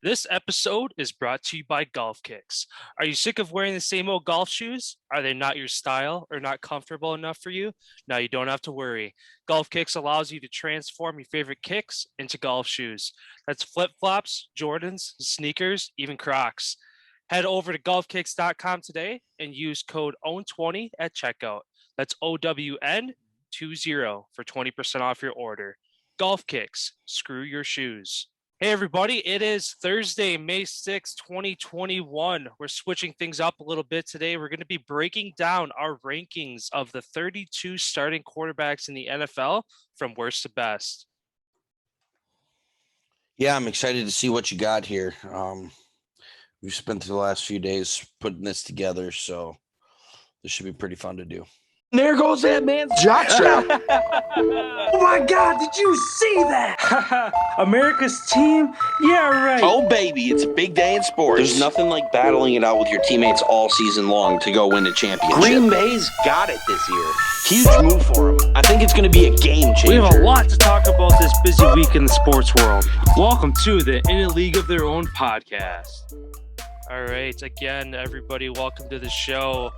This episode is brought to you by Golf Kicks. Are you sick of wearing the same old golf shoes? Are they not your style or not comfortable enough for you? Now you don't have to worry. Golf Kicks allows you to transform your favorite kicks into golf shoes. That's flip-flops, Jordans, sneakers, even Crocs. Head over to golfkicks.com today and use code OWN20 at checkout. That's OWN20 for 20% off your order. Golf Kicks, screw your shoes. Hey, everybody, it is Thursday, May 6, 2021. We're switching things up a little bit today. We're going to be breaking down our rankings of the 32 starting quarterbacks in the NFL from worst to best. Yeah, I'm excited to see what you got here. We've spent the last few days putting this together, so this should be pretty fun to do. And there goes that man's jockstrap. Oh my God, did you see that? America's team? Yeah, right. Oh, baby, it's a big day in sports. There's nothing like battling it out with your teammates all season long to go win a championship. Green Bay's got it this year. Huge move for them. I think it's going to be a game changer. We have a lot to talk about this busy week in the sports world. Welcome to the In a League of Their Own podcast. All right, again, everybody, welcome to the show.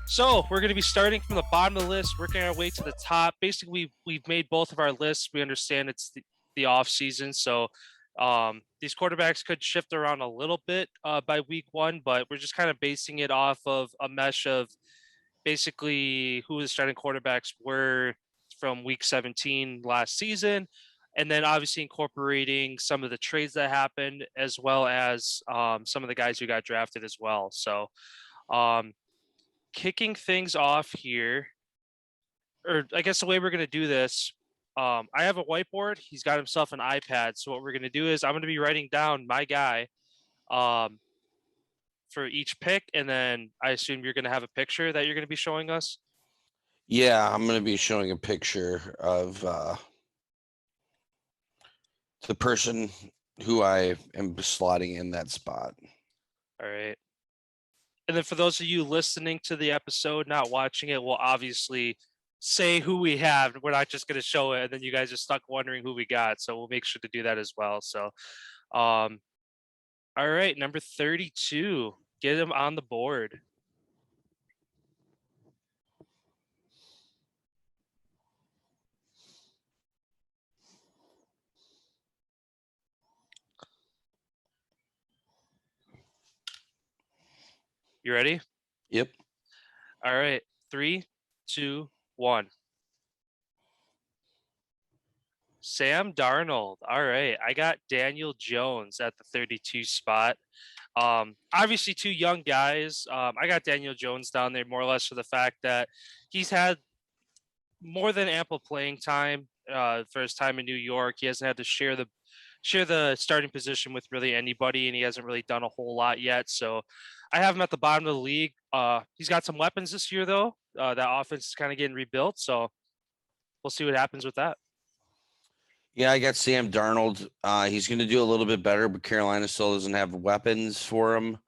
So we're going to be starting from the bottom of the list, working our way to the top. Basically, we've made both of our lists. We understand it's the off season, so these quarterbacks could shift around a little bit by week one, but we're just kind of basing it off of a mesh of basically who the starting quarterbacks were from week 17 last season, and then obviously incorporating some of the trades that happened, as well as some of the guys who got drafted as well. So kicking things off here, or I guess the way we're going to do this, I have a whiteboard. He's got himself an iPad. So what we're going to do is I'm going to be writing down my guy for each pick. And then I assume you're going to have a picture that you're going to be showing us. Yeah, I'm going to be showing a picture of the person who I am slotting in that spot. All right. And then for those of you listening to the episode, not watching it, we'll obviously say who we have. We're not just going to show it, and then you guys are stuck wondering who we got. So we'll make sure to do that as well. So, all right, number 32, get him on the board. You ready? Yep. All right. 3, 2, 1. Sam Darnold. All right. I got Daniel Jones at the 32 spot. Obviously, two young guys. I got Daniel Jones down there more or less for the fact that he's had more than ample playing time for his time in New York. He hasn't had to share the starting position with really anybody, and he hasn't really done a whole lot yet. So I have him at the bottom of the league. He's got some weapons this year, though. That offense is kind of getting rebuilt, so we'll see what happens with that. Yeah, I got Sam Darnold. He's going to do a little bit better, but Carolina still doesn't have weapons for him.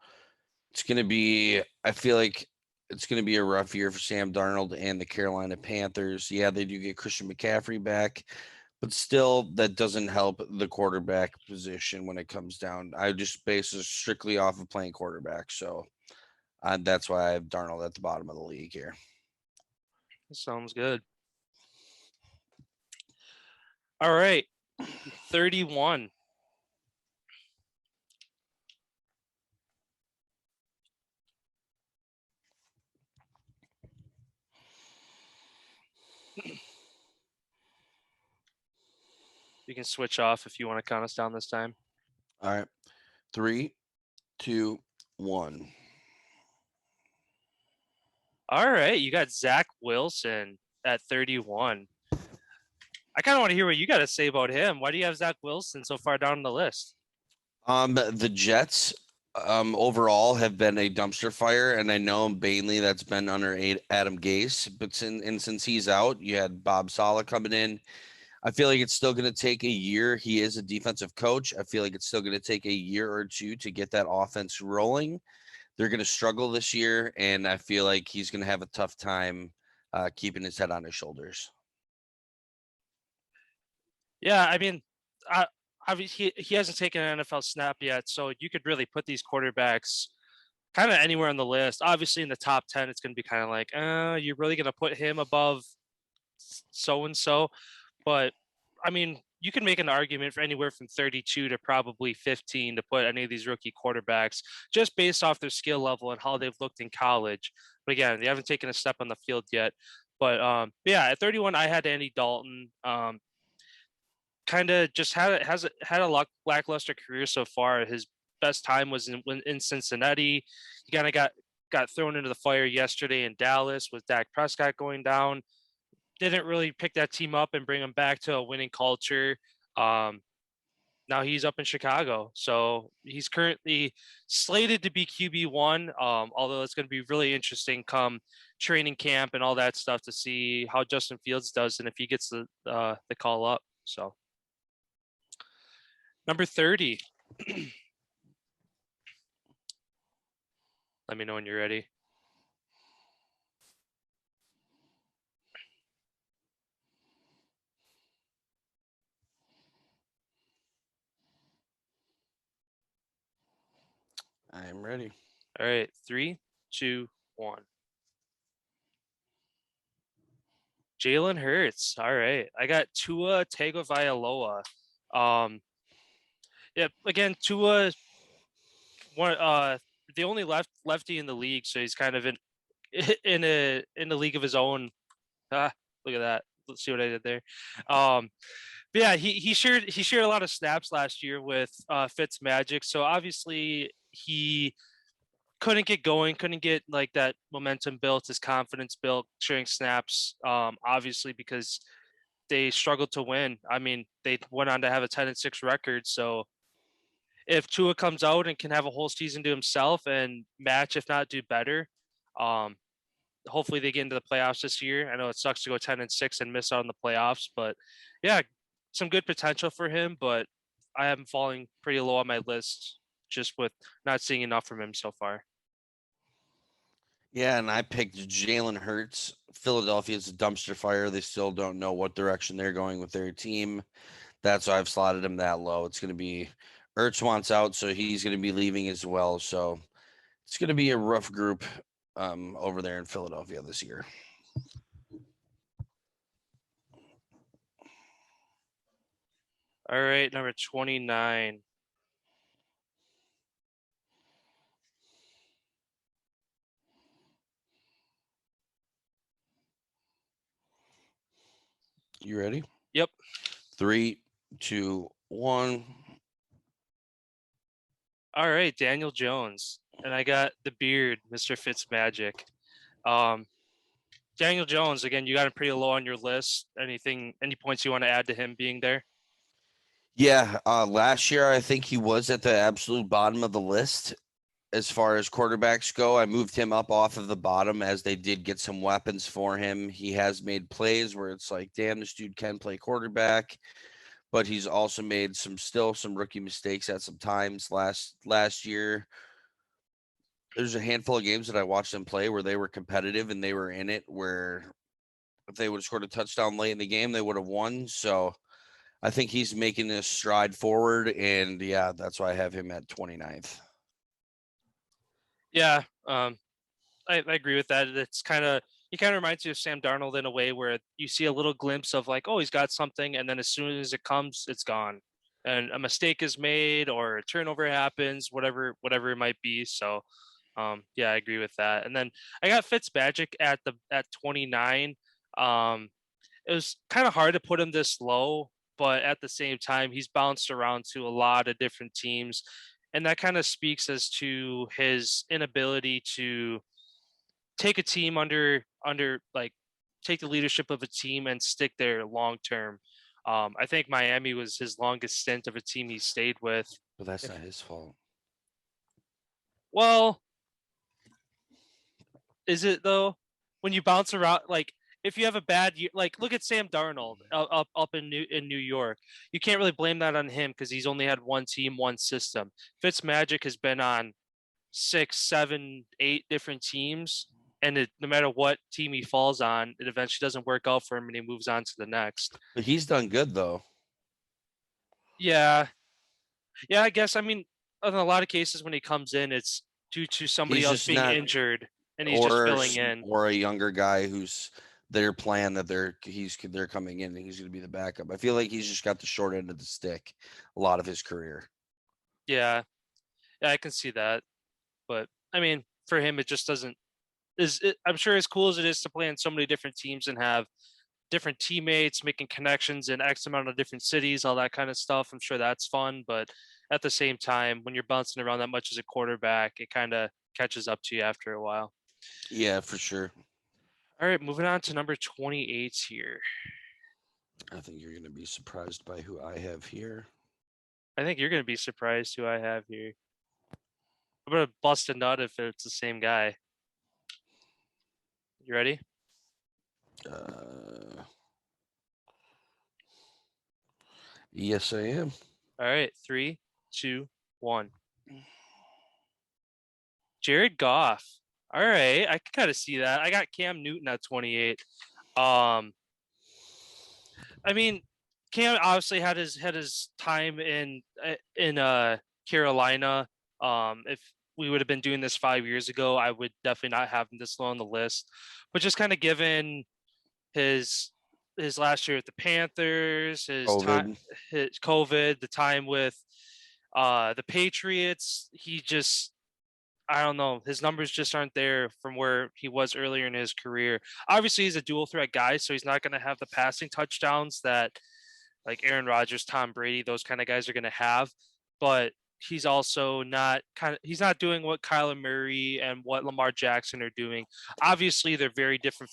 I feel like it's going to be a rough year for Sam Darnold and the Carolina Panthers. Yeah, they do get Christian McCaffrey back, but still that doesn't help the quarterback position when it comes down. I just base it strictly off of playing quarterback. So that's why I have Darnold at the bottom of the league here. Sounds good. All right, 31. You can switch off if you want to count us down this time. All right. 3, 2, 1. All right, you got Zach Wilson at 31. I kind of want to hear what you got to say about him. Why do you have Zach Wilson so far down the list? The Jets overall have been a dumpster fire, and I know mainly that's been under Adam Gase, but since he's out, you had Bob Saleh coming in. I feel like it's still going to take a year. He is a defensive coach. I feel like it's still going to take a year or two to get that offense rolling. They're going to struggle this year, and I feel like he's going to have a tough time keeping his head on his shoulders. Yeah, I mean, I obviously he hasn't taken an NFL snap yet, so you could really put these quarterbacks kind of anywhere on the list. Obviously, in the top 10, it's going to be kind of like, you're really going to put him above so and so. But I mean, you can make an argument for anywhere from 32 to probably 15 to put any of these rookie quarterbacks just based off their skill level and how they've looked in college. But again, they haven't taken a step on the field yet. But yeah, at 31, I had Andy Dalton. Kind of just had a lackluster career so far. His best time was in Cincinnati. He kind of got thrown into the fire yesterday in Dallas with Dak Prescott going down. Didn't really pick that team up and bring them back to a winning culture. Um, Now he's up in Chicago, so he's currently slated to be QB1. Although it's going to be really interesting come training camp and all that stuff to see how Justin Fields does and if he gets the call up. So number 30. Let me know when you're ready. I'm ready. All right, 3, 2, 1. Jalen Hurts. All right, I got Tua Tagovailoa. Yeah, again, Tua, one the only lefty in the league, so he's kind of in a league of his own. Ah, look at that. Let's see what I did there. But yeah, he shared a lot of snaps last year with Fitz Magic, so obviously he couldn't get going, couldn't get like that momentum built, his confidence built, sharing snaps. Obviously because they struggled to win. I mean, they went on to have a 10-6 record, so if Tua comes out and can have a whole season to himself and match, if not do better, um, hopefully they get into the playoffs this year. I know it sucks to go 10-6 and miss out on the playoffs, but yeah, some good potential for him. But I have him falling pretty low on my list just with not seeing enough from him so far. Yeah, and I picked Jalen Hurts. Philadelphia's a dumpster fire. They still don't know what direction they're going with their team. That's why I've slotted him that low. It's going to be Ertz wants out, so he's going to be leaving as well. So it's going to be a rough group over there in Philadelphia this year. All right, number 29. You ready? Yep. 3, 2, 1. All right, Daniel Jones. And I got the beard, Mr. Fitzmagic. Daniel Jones, again, you got him pretty low on your list. Any points you want to add to him being there? Yeah, last year I think he was at the absolute bottom of the list as far as quarterbacks go. I moved him up off of the bottom as they did get some weapons for him. He has made plays where it's like, damn, this dude can play quarterback, but he's also made some rookie mistakes at some times last year. There's a handful of games that I watched them play where they were competitive and they were in it, where if they would have scored a touchdown late in the game, they would have won. So I think he's making a stride forward, and yeah, that's why I have him at 29th. Yeah, I agree with that. He kind of reminds you of Sam Darnold in a way where you see a little glimpse of like, oh, he's got something, and then as soon as it comes, it's gone, and a mistake is made or a turnover happens, whatever it might be. So, yeah, I agree with that. And then I got Fitzmagic at 29. It was kind of hard to put him this low, but at the same time, he's bounced around to a lot of different teams. And that kind of speaks as to his inability to take a team like take the leadership of a team and stick there long term. I think Miami was his longest stint of a team he stayed with. But that's not his fault. Well, is it though? When you bounce around, like if you have a bad year, like look at Sam Darnold up in New York. You can't really blame that on him because he's only had one team, one system. Fitzmagic has been on 6, 7, 8 different teams, and no matter what team he falls on, it eventually doesn't work out for him, and he moves on to the next. But he's done good though. Yeah. Yeah, I guess. I mean, in a lot of cases when he comes in, it's due to somebody He's else just being not, injured and he's just filling in. or a younger guy who's their plan that they're coming in and he's going to be the backup. I feel like he's just got the short end of the stick a lot of his career. Yeah. Yeah, I can see that. But I mean, for him, it just doesn't. I'm sure as cool as it is to play in so many different teams and have different teammates, making connections in X amount of different cities, all that kind of stuff. I'm sure that's fun, but at the same time, when you're bouncing around that much as a quarterback, it kind of catches up to you after a while. Yeah, for sure. All right, moving on to number 28 here. I think you're going to be surprised by who I have here. I think you're going to be surprised who I have here. I'm going to bust a nut if it's the same guy. You ready? Yes, I am. All right, 3, 2, 1. Jared Goff. All right, I can kind of see that. I got Cam Newton at 28. I mean, Cam obviously had his time in Carolina. If we would have been doing this 5 years ago, I would definitely not have him this low on the list. But just kind of given his last year with the Panthers, his time, COVID. his COVID, the time with the Patriots, he just I don't know. His numbers just aren't there from where he was earlier in his career. Obviously, he's a dual threat guy, so he's not going to have the passing touchdowns that like Aaron Rodgers, Tom Brady, those kind of guys are going to have. But he's also not he's not doing what Kyler Murray and what Lamar Jackson are doing. Obviously, they're very different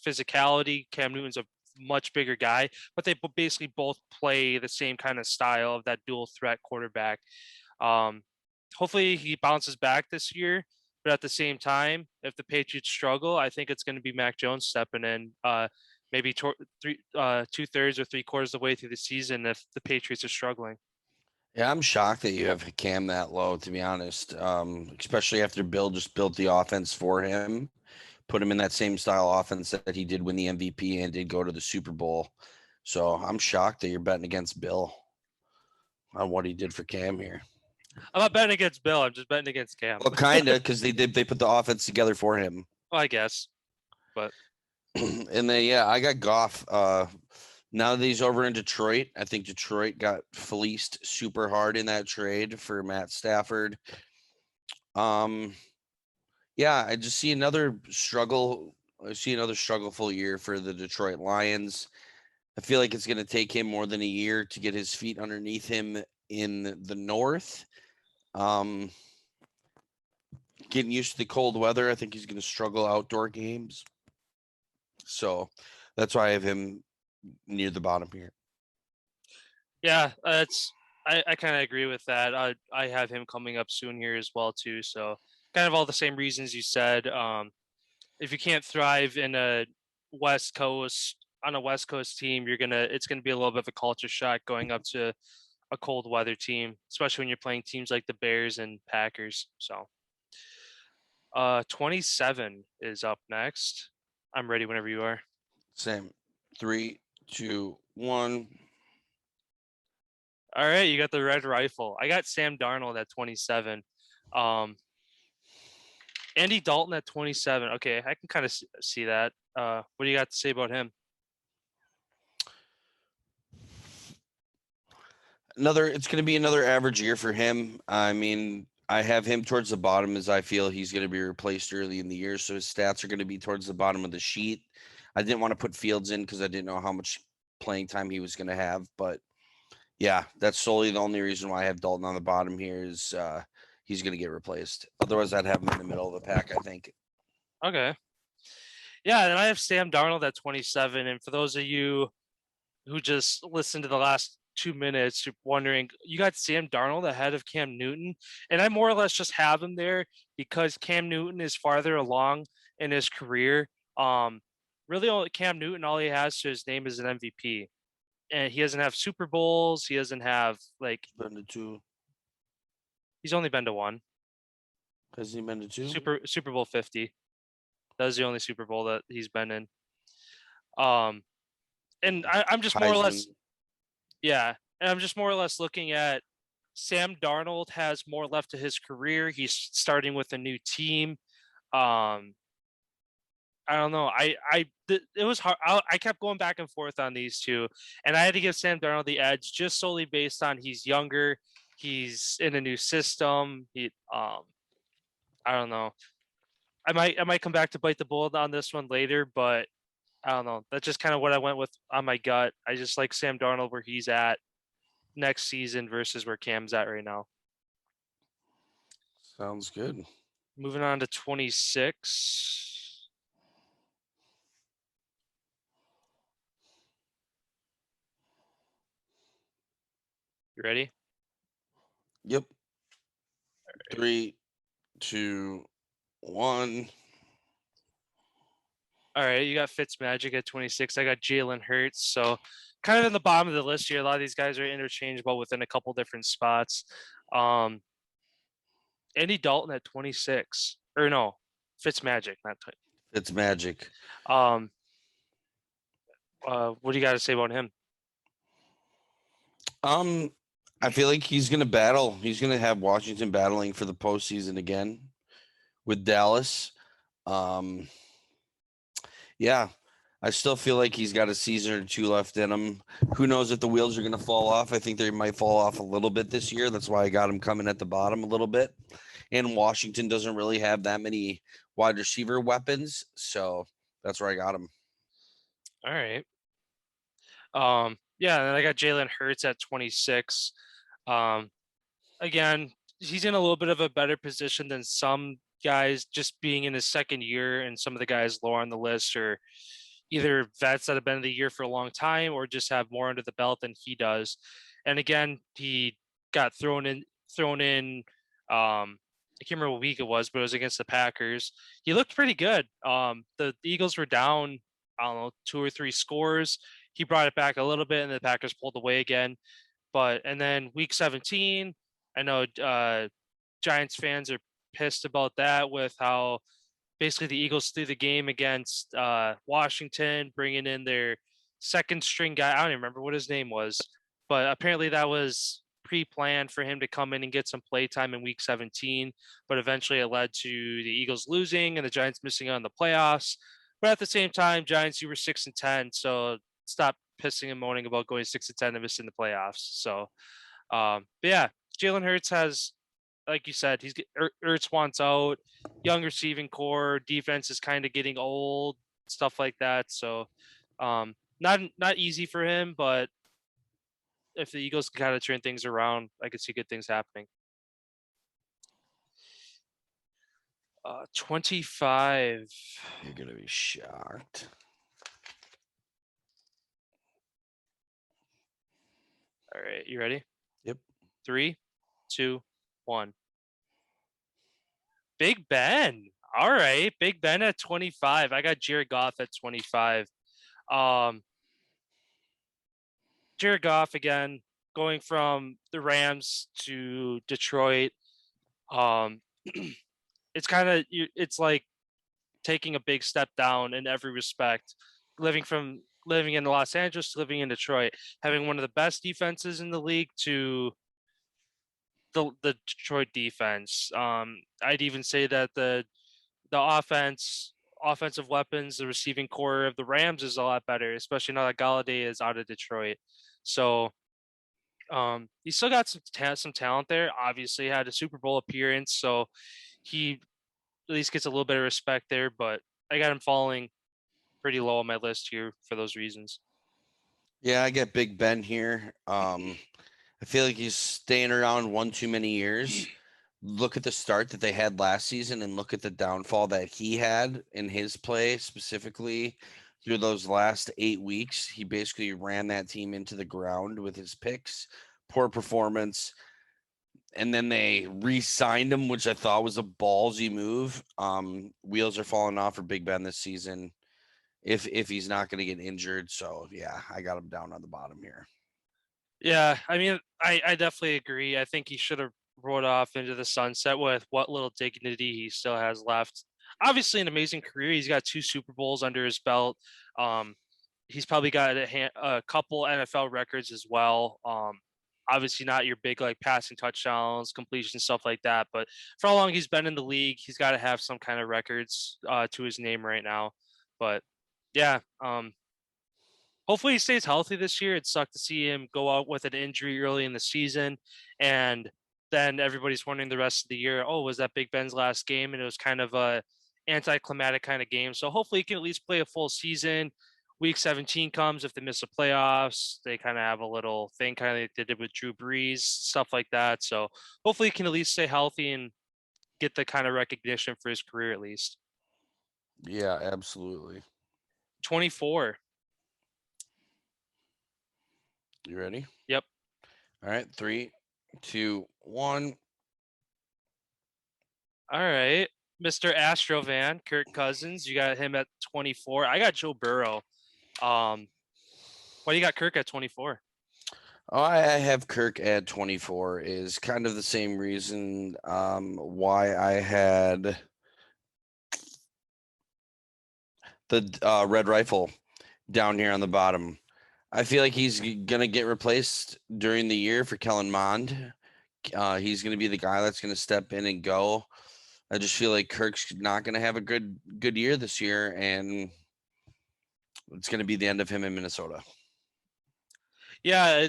physicality. Cam Newton's a much bigger guy, but they basically both play the same kind of style of that dual threat quarterback. Um, Hopefully he bounces back this year. But at the same time, if the Patriots struggle, I think it's going to be Mac Jones stepping in, maybe 2/3 or 3/4 of the way through the season if the Patriots are struggling. Yeah, I'm shocked that you have Cam that low, to be honest. Especially after Bill just built the offense for him, put him in that same style offense that he did win the MVP and did go to the Super Bowl. So I'm shocked that you're betting against Bill on what he did for Cam here. I'm not betting against Bill. I'm just betting against Cam. Well, kind of, because they put the offense together for him. Well, I guess, but And then I got Goff. Now that he's over in Detroit, I think Detroit got fleeced super hard in that trade for Matt Stafford. I just see another struggle. I see another struggleful year for the Detroit Lions. I feel like it's going to take him more than a year to get his feet underneath him in the North. Getting used to the cold weather, I think he's going to struggle outdoor games. So that's why I have him near the bottom here. yeah, I kind of agree with that. I have him coming up soon here as well too. So kind of all the same reasons you said. If you can't thrive in a West Coast team, it's gonna be a little bit of a culture shock going up to a cold weather team, especially when you're playing teams like the Bears and Packers. So 27 is up next. I'm ready whenever you are. Same. 3, 2, 1. All right, you got the red rifle. I got Sam Darnold at 27. Andy Dalton at 27. Okay, I can kind of see that. What do you got to say about him? It's going to be another average year for him. I mean, I have him towards the bottom as I feel he's going to be replaced early in the year. So his stats are going to be towards the bottom of the sheet. I didn't want to put Fields in because I didn't know how much playing time he was going to have. But yeah, that's solely the only reason why I have Dalton on the bottom here is he's going to get replaced. Otherwise, I'd have him in the middle of the pack, I think. Okay. Yeah, and I have Sam Darnold at 27. And for those of you who just listened to the last 2 minutes, you're wondering, you got Sam Darnold ahead of Cam Newton. And I more or less just have him there because Cam Newton is farther along in his career. Really, Cam Newton, all he has to his name is an MVP. And he doesn't have Super Bowls. He doesn't have, like, Been to 2. he's only been to one. Has he been to 2? Super Bowl 50. That was the only Super Bowl that he's been in. And I'm just more or less, Heisman. yeah. And I'm just more or less looking at Sam Darnold has more left to his career. He's starting with a new team. I don't know. It was hard. I kept going back and forth on these two, and I had to give Sam Darnold the edge just solely based on he's younger, he's in a new system. I don't know. I might come back to bite the bullet on this one later, but I don't know. That's just kind of what I went with on my gut. I just like Sam Darnold where he's at next season versus where Cam's at right now. Sounds good. Moving on to 26. You ready? Yep. 3, 2, 1. All right, you got Fitzmagic at 26. I got Jalen Hurts. So kind of in the bottom of the list here. A lot of these guys are interchangeable within a couple different spots. Andy Dalton at 26. Or no, Fitzmagic, not Fitzmagic. what do you got to say about him? I feel like he's gonna battle. He's gonna have Washington battling for the postseason again with Dallas. Yeah, I still feel like he's got a season or two left in him. Who knows if the wheels are going to fall off? I think they might fall off a little bit this year. That's why I got him coming at the bottom a little bit. And Washington doesn't really have that many wide receiver weapons, so that's where I got him. All right. Yeah, and then I got Jalen Hurts at 26. Again, he's in a little bit of a better position than some guys, just being in his second year, and some of the guys lower on the list are either vets that have been in the year for a long time or just have more under the belt than he does. And again, he got thrown in. I can't remember what week it was, but it was against the Packers. He looked pretty good. The Eagles were down, I don't know, 2 or 3 scores. He brought it back a little bit, and the Packers pulled away again. And then week 17, I know Giants fans are pissed about that with how basically the Eagles threw the game against Washington, bringing in their second string guy. I don't even remember what his name was, but apparently that was pre-planned for him to come in and get some play time in week 17. But eventually it led to the Eagles losing and the Giants missing out on the playoffs. But at the same time, Giants, you were 6-10, so stop pissing and moaning about going 6-10 and missing the playoffs. So, but yeah, Jalen Hurts has, like you said, Ertz wants out, young receiving core, defense is kind of getting old, stuff like that. So, not easy for him, but if the Eagles can kind of turn things around, I could see good things happening. 25. You're gonna be shocked. All right, you ready? Yep. 3, 2, 1. Big Ben. All right, Big Ben at 25. I got Jared Goff at 25. Jared Goff again, going from the Rams to Detroit. It's kind of, it's like taking a big step down in every respect. Living in Los Angeles to living in Detroit, having one of the best defenses in the league to the Detroit defense. I'd even say that the offensive weapons, the receiving core of the Rams is a lot better, especially now that Galladay is out of Detroit. So he still got some talent there. Obviously had a Super Bowl appearance, so he at least gets a little bit of respect there, but I got him falling pretty low on my list here for those reasons. Yeah, I get Big Ben here. I feel like he's staying around one too many years. Look at the start that they had last season and look at the downfall that he had in his play, specifically through those last 8 weeks. He basically ran that team into the ground with his picks, poor performance. And then they re-signed him, which I thought was a ballsy move. Wheels are falling off for Big Ben this season if he's not going to get injured. So, yeah, I got him down on the bottom here. Yeah, I mean, I definitely agree. I think he should have rode off into the sunset with what little dignity he still has left. Obviously, an amazing career. He's got 2 Super Bowls under his belt. He's probably got a couple NFL records as well. Obviously not your big like passing touchdowns, completion, stuff like that. But for how long he's been in the league, he's got to have some kind of records to his name right now. But yeah, hopefully he stays healthy this year. It sucked to see him go out with an injury early in the season, and then everybody's wondering the rest of the year, oh, was that Big Ben's last game? And it was kind of a anticlimactic kind of game. So hopefully he can at least play a full season. Week 17 comes. If they miss the playoffs, they kind of have a little thing, kind of like they did with Drew Brees, stuff like that. So hopefully he can at least stay healthy and get the kind of recognition for his career at least. Yeah, absolutely. 24. You ready? Yep. All right. 3, 2, 1. All right. Mr. Astrovan, Kirk Cousins. You got him at 24. I got Joe Burrow. Why do you got Kirk at 24? Oh, I have Kirk at 24 is kind of the same reason why I had the Red Rifle down here on the bottom. I feel like he's going to get replaced during the year for Kellen Mond. He's going to be the guy that's going to step in and go. I just feel like Kirk's not going to have a good year this year, and it's going to be the end of him in Minnesota. Yeah,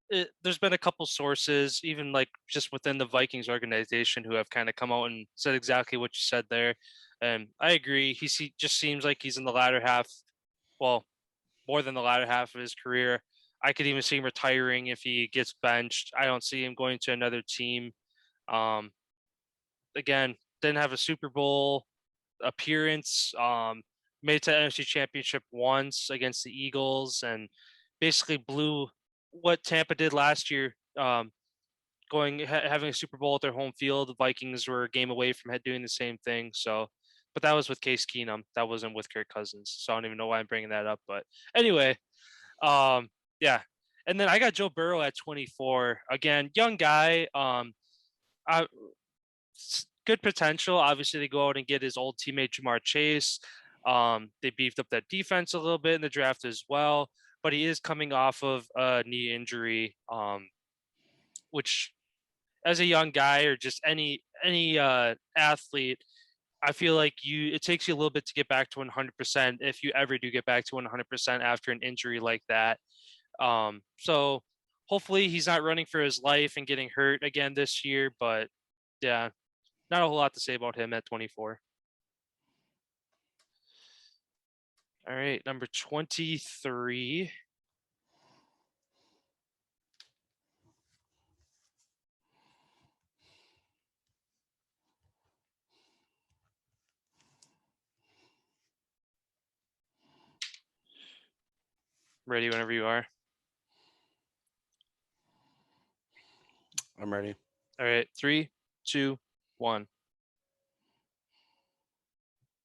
there's been a couple sources, even like just within the Vikings organization, who have kind of come out and said exactly what you said there. And I agree. He just seems like he's in the latter half, well, more than the latter half of his career. I could even see him retiring if he gets benched. I don't see him going to another team. Again, didn't have a Super Bowl appearance. Made it to the NFC Championship once against the Eagles, and basically blew what Tampa did last year. Having a Super Bowl at their home field. The Vikings were a game away from doing the same thing. So, but that was with Case Keenum. That wasn't with Kirk Cousins. So I don't even know why I'm bringing that up. But anyway, yeah. And then I got Joe Burrow at 24. Again, young guy. Good potential. Obviously, they go out and get his old teammate Jamar Chase. They beefed up that defense a little bit in the draft as well. But he is coming off of a knee injury, which, as a young guy or just any athlete, I feel like it takes you a little bit to get back to 100% if you ever do get back to 100% after an injury like that. So hopefully he's not running for his life and getting hurt again this year. But yeah, not a whole lot to say about him at 24. All right, number 23. Ready whenever you are. I'm ready. All right, 3, 2, 1.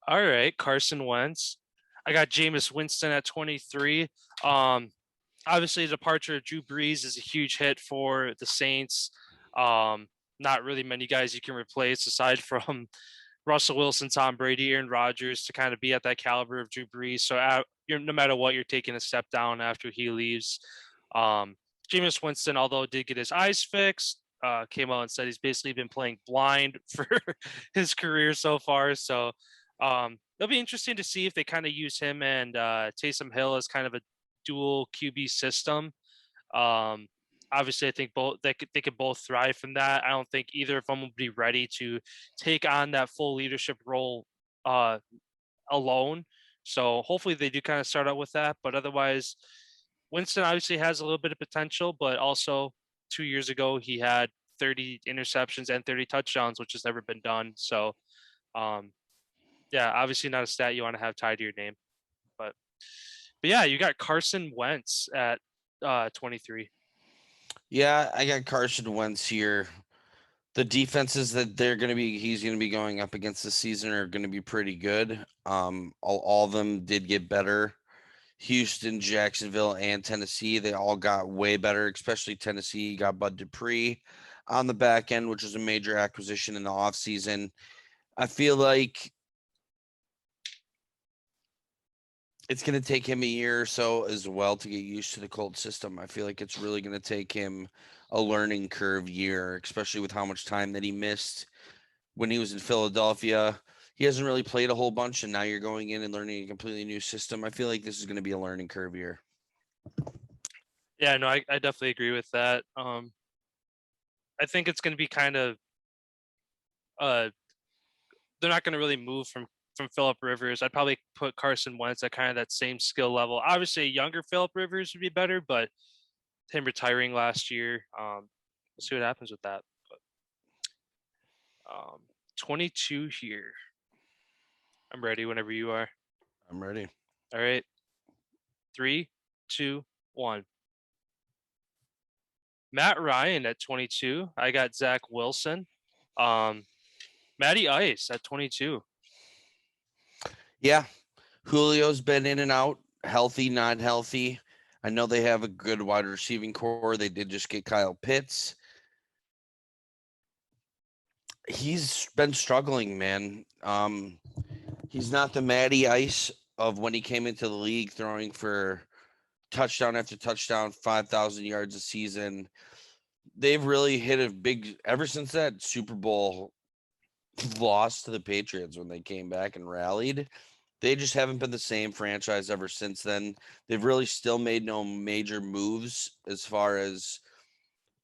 All right, Carson Wentz. I got Jameis Winston at 23. Obviously, the departure of Drew Brees is a huge hit for the Saints. Not really many guys you can replace aside from Russell Wilson, Tom Brady, Aaron Rodgers to kind of be at that caliber of Drew Brees. So no matter what, you're taking a step down after he leaves. Jameis Winston, although did get his eyes fixed, came out and said he's basically been playing blind for his career so far. So it'll be interesting to see if they kind of use him and Taysom Hill as kind of a dual QB system. Obviously, I think they could both thrive from that. I don't think either of them will be ready to take on that full leadership role alone. So hopefully they do kind of start out with that. But otherwise, Winston obviously has a little bit of potential, but also 2 years ago he had 30 interceptions and 30 touchdowns, which has never been done. So, yeah, obviously not a stat you want to have tied to your name. But yeah, you got Carson Wentz at 23. Yeah, I got Carson Wentz here. The defenses that he's going to be going up against this season are going to be pretty good. All of them did get better. Houston, Jacksonville, and Tennessee, they all got way better, especially Tennessee got Bud Dupree on the back end, which was a major acquisition in the offseason. I feel like it's going to take him a year or so as well to get used to the Colts system. I feel like it's really going to take him a learning curve year, especially with how much time that he missed when he was in Philadelphia. He hasn't really played a whole bunch, and now you're going in and learning a completely new system. I feel like this is going to be a learning curve year. Yeah, no, I definitely agree with that. I think it's going to be kind of they're not going to really move from Phillip Rivers. I'd probably put Carson Wentz at kind of that same skill level. Obviously, a younger Phillip Rivers would be better, but him retiring last year, we'll see what happens with that. But 22 here. I'm ready whenever you are. I'm ready. All right. 3, 2, 1. Matt Ryan at 22. I got Zach Wilson. Matty Ice at 22. Yeah. Julio's been in and out, healthy, not healthy. I know they have a good wide receiving core. They did just get Kyle Pitts. He's been struggling, man. He's not the Matty Ice of when he came into the league throwing for touchdown after touchdown, 5,000 yards a season. They've really hit a big, ever since that Super Bowl loss to the Patriots when they came back and rallied. They just haven't been the same franchise ever since then. They've really still made no major moves as far as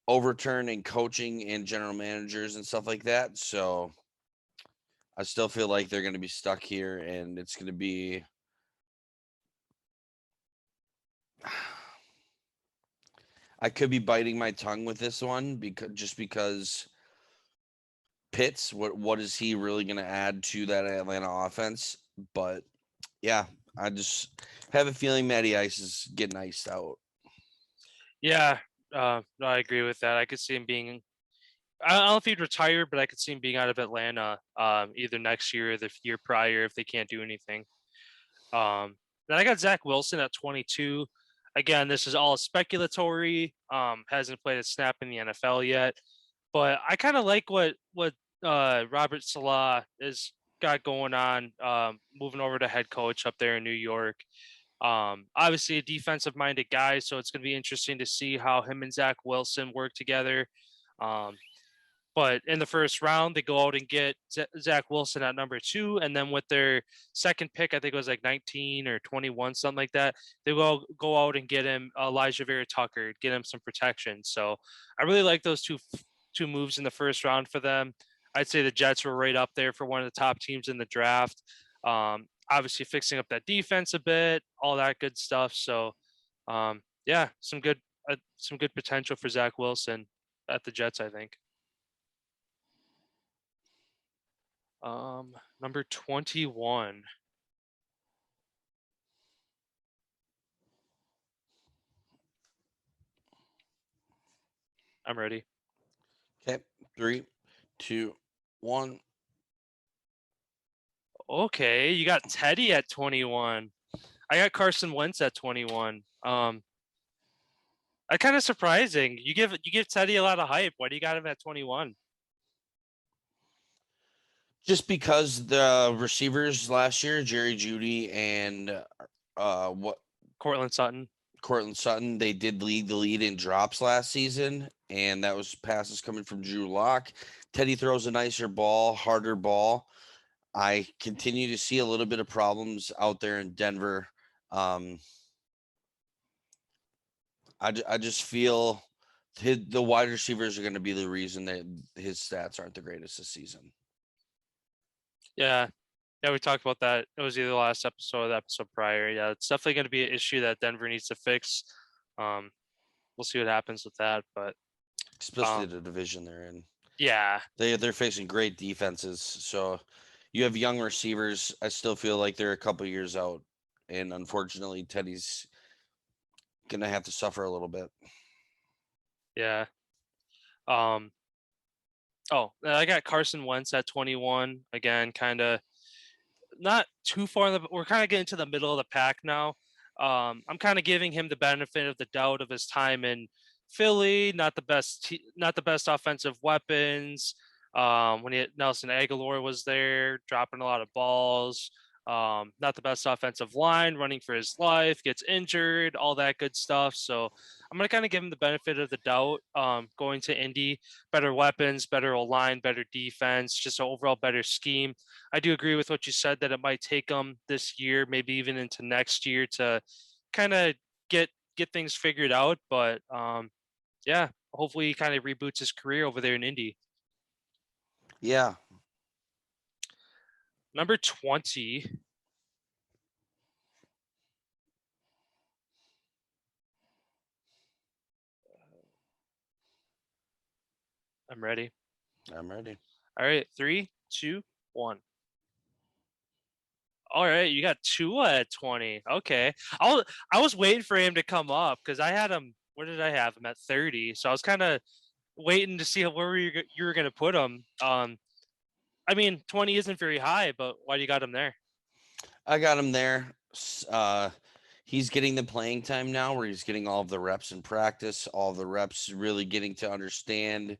overturning coaching and general managers and stuff like that. So I still feel like they're going to be stuck here, and it's going to be I could be biting my tongue with this one because Pitts, what is he really going to add to that Atlanta offense? But yeah, I just have a feeling Matty Ice is getting iced out. Yeah, no, I agree with that. I could see him being. I don't know if he'd retire, but I could see him being out of Atlanta either next year or the year prior if they can't do anything. Then I got Zach Wilson at 22. Again, this is all speculatory. Hasn't played a snap in the NFL yet, but I kind of like what Robert Saleh is got going on. Moving over to head coach up there in New York. Obviously a defensive minded guy, so it's going to be interesting to see how him and Zach Wilson work together. But in the first round, they go out and get Zach Wilson at number 2, and then with their second pick, I think it was like 19 or 21, something like that. They go out and get him Elijah Vera Tucker, get him some protection. So I really like those two moves in the first round for them. I'd say the Jets were right up there for one of the top teams in the draft. Obviously, fixing up that defense a bit, all that good stuff. So, yeah, some good potential for Zach Wilson at the Jets, I think. Number 21. I'm ready. Okay, 3, 2, 1. Okay, you got Teddy at 21. I got Carson Wentz at 21. Kind of surprising. You give Teddy a lot of hype. Why do you got him at 21? Just because the receivers last year, Jerry Jeudy and Cortland Sutton, they did lead the lead in drops last season, and that was passes coming from Drew Lock. Teddy throws a nicer ball, harder ball. I continue to see a little bit of problems out there in Denver. I just feel the wide receivers are going to be the reason that his stats aren't the greatest this season. Yeah, we talked about that. It was either the last episode or the episode prior. Yeah, it's definitely going to be an issue that Denver needs to fix. We'll see what happens with that, but especially the division they're in. Yeah, they're facing great defenses. So you have young receivers. I still feel like they're a couple years out, and unfortunately, Teddy's gonna have to suffer a little bit. Yeah. Oh, I got Carson Wentz at 21. Again, kind of not too far. We're kind of getting to the middle of the pack now. I'm kind of giving him the benefit of the doubt of his time in Philly. Not the best offensive weapons. When Nelson Aguilar was there, dropping a lot of balls. Not the best offensive line, running for his life, gets injured, all that good stuff. So I'm going to kind of give him the benefit of the doubt. Going to Indy, better weapons, better O-line, better defense, just an overall better scheme. I do agree with what you said that it might take him this year, maybe even into next year to kind of get things figured out. But yeah, hopefully he kind of reboots his career over there in Indy. Yeah. Number 20. I'm ready. I'm ready. All right, 3, 2, 1. All right, you got Tua at 20. Okay, I was waiting for him to come up because I had him. Where did I have him at 30? So I was kind of waiting to see where you were going to put him. I mean, 20 isn't very high, but why do you got him there? I got him there. He's getting the playing time now where he's getting all of the reps in practice, all the reps really getting to understand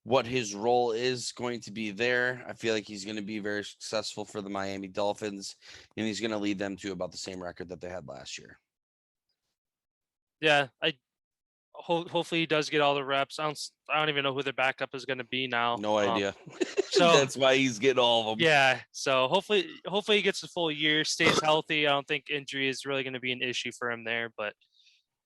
what his role is going to be there. I feel like he's going to be very successful for the Miami Dolphins, and he's going to lead them to about the same record that they had last year. Yeah, hopefully he does get all the reps. I don't even know who their backup is going to be now. No idea. So that's why he's getting all of them. Yeah, so hopefully he gets the full year, stays healthy. I don't think injury is really going to be an issue for him there, but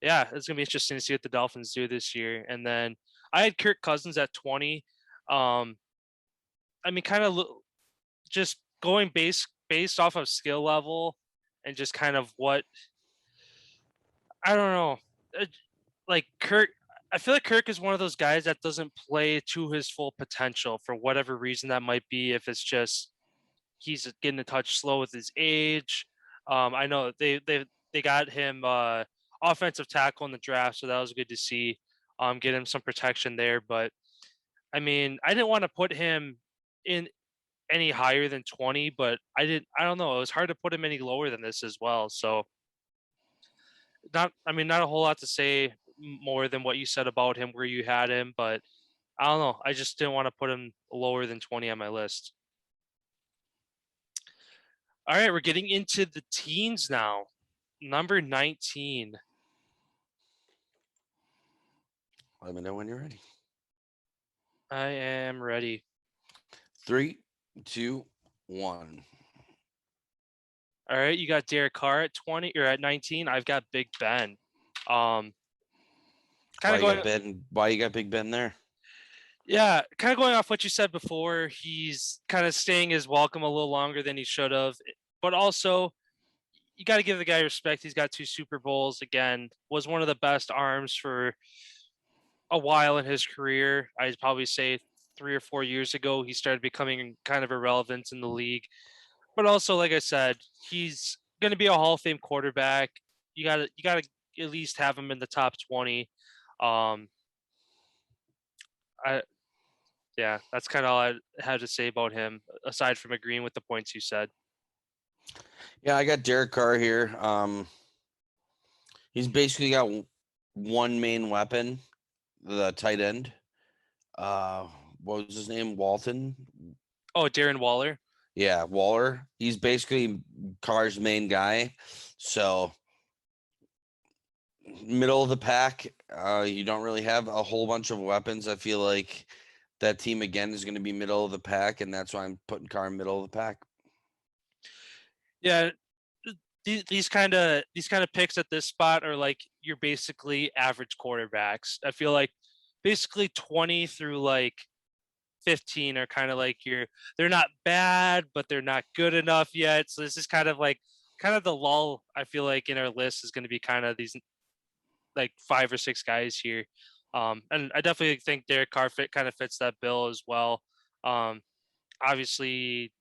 yeah, it's going to be interesting to see what the Dolphins do this year. And then I had Kirk Cousins at 20. I mean, kind of just going based off of skill level and just kind of what I don't know. Like Kirk, I feel like Kirk is one of those guys that doesn't play to his full potential for whatever reason that might be. If it's just he's getting a touch slow with his age. I know they got him offensive tackle in the draft, so that was good to see. Get him some protection there, but I mean, I didn't want to put him in any higher than 20, but I don't know. It was hard to put him any lower than this as well. So not a whole lot to say more than what you said about him where you had him, but I don't know. I just didn't want to put him lower than 20 on my list. All right, we're getting into the teens now. Number 19. Let me know when you're ready. I am ready. 3, 2, 1. All right, you got Derek Carr at 20 or at 19. I've got Big Ben. Kind of going. Why you got Big Ben there? Yeah, kind of going off what you said before. He's kind of staying his welcome a little longer than he should have, but also you got to give the guy respect. He's got 2 Super Bowls. Again, was one of the best arms for a while in his career. I'd probably say 3 or 4 years ago, he started becoming kind of irrelevant in the league. But also, like I said, he's going to be a Hall of Fame quarterback. You got to at least have him in the top 20. Yeah, that's kind of all I had to say about him, aside from agreeing with the points you said. Yeah, I got Derek Carr here. He's basically got one main weapon, the tight end. What was his name? Walton? Oh, Darren Waller. Yeah, Waller. He's basically Carr's main guy. So middle of the pack, you don't really have a whole bunch of weapons. I feel like that team again is going to be middle of the pack, and that's why I'm putting Carr in middle of the pack. Yeah, these kind of picks at this spot are like you're basically average quarterbacks. I feel like basically 20 through like 15 are kind of like they're not bad, but they're not good enough yet. So this is kind of the lull. I feel like in our list is going to be kind of these like 5 or 6 guys here. And I definitely think Derek Carr kind of fits that bill as well. Obviously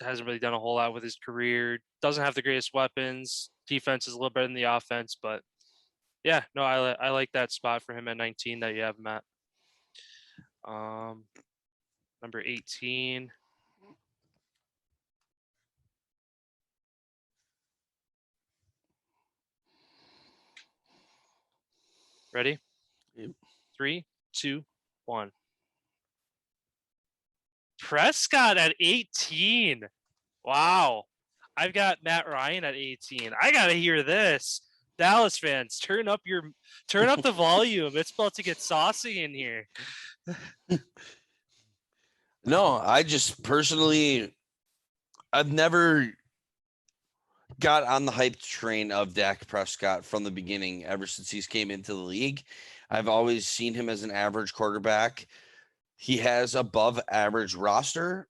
hasn't really done a whole lot with his career. Doesn't have the greatest weapons. Defense is a little better than the offense, but yeah, no, I like that spot for him at 19 that you have him at. Number 18. Ready? Yep. 3, 2, 1. Prescott at 18. Wow. I've got Matt Ryan at 18. I gotta hear this. Dallas fans, turn up the volume. It's about to get saucy in here. No, I just personally, I've never got on the hype train of Dak Prescott from the beginning, ever since he's came into the league. I've always seen him as an average quarterback. He has above average roster.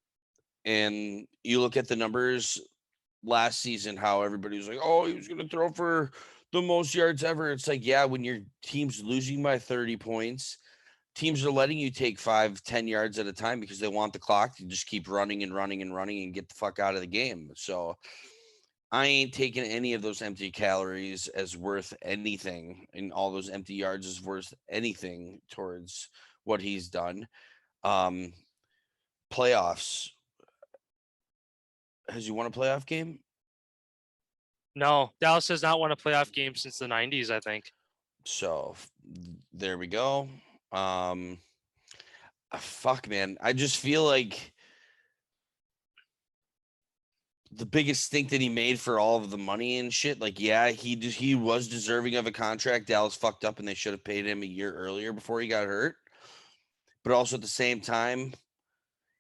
And you look at the numbers last season, how everybody was like, oh, he was going to throw for the most yards ever. It's like, yeah, when your team's losing by 30 points, teams are letting you take 5-10 yards at a time because they want the clock to just keep running and running and running and get the fuck out of the game. So I ain't taking any of those empty calories as worth anything, and all those empty yards is worth anything towards what he's done. Playoffs. Has he won a playoff game? No, Dallas has not won a playoff game since the 90s, I think. So there we go. Fuck, man. I just feel like the biggest stink that he made for all of the money and shit. Like, yeah, he was deserving of a contract. Dallas fucked up and they should have paid him a year earlier before he got hurt. But also at the same time,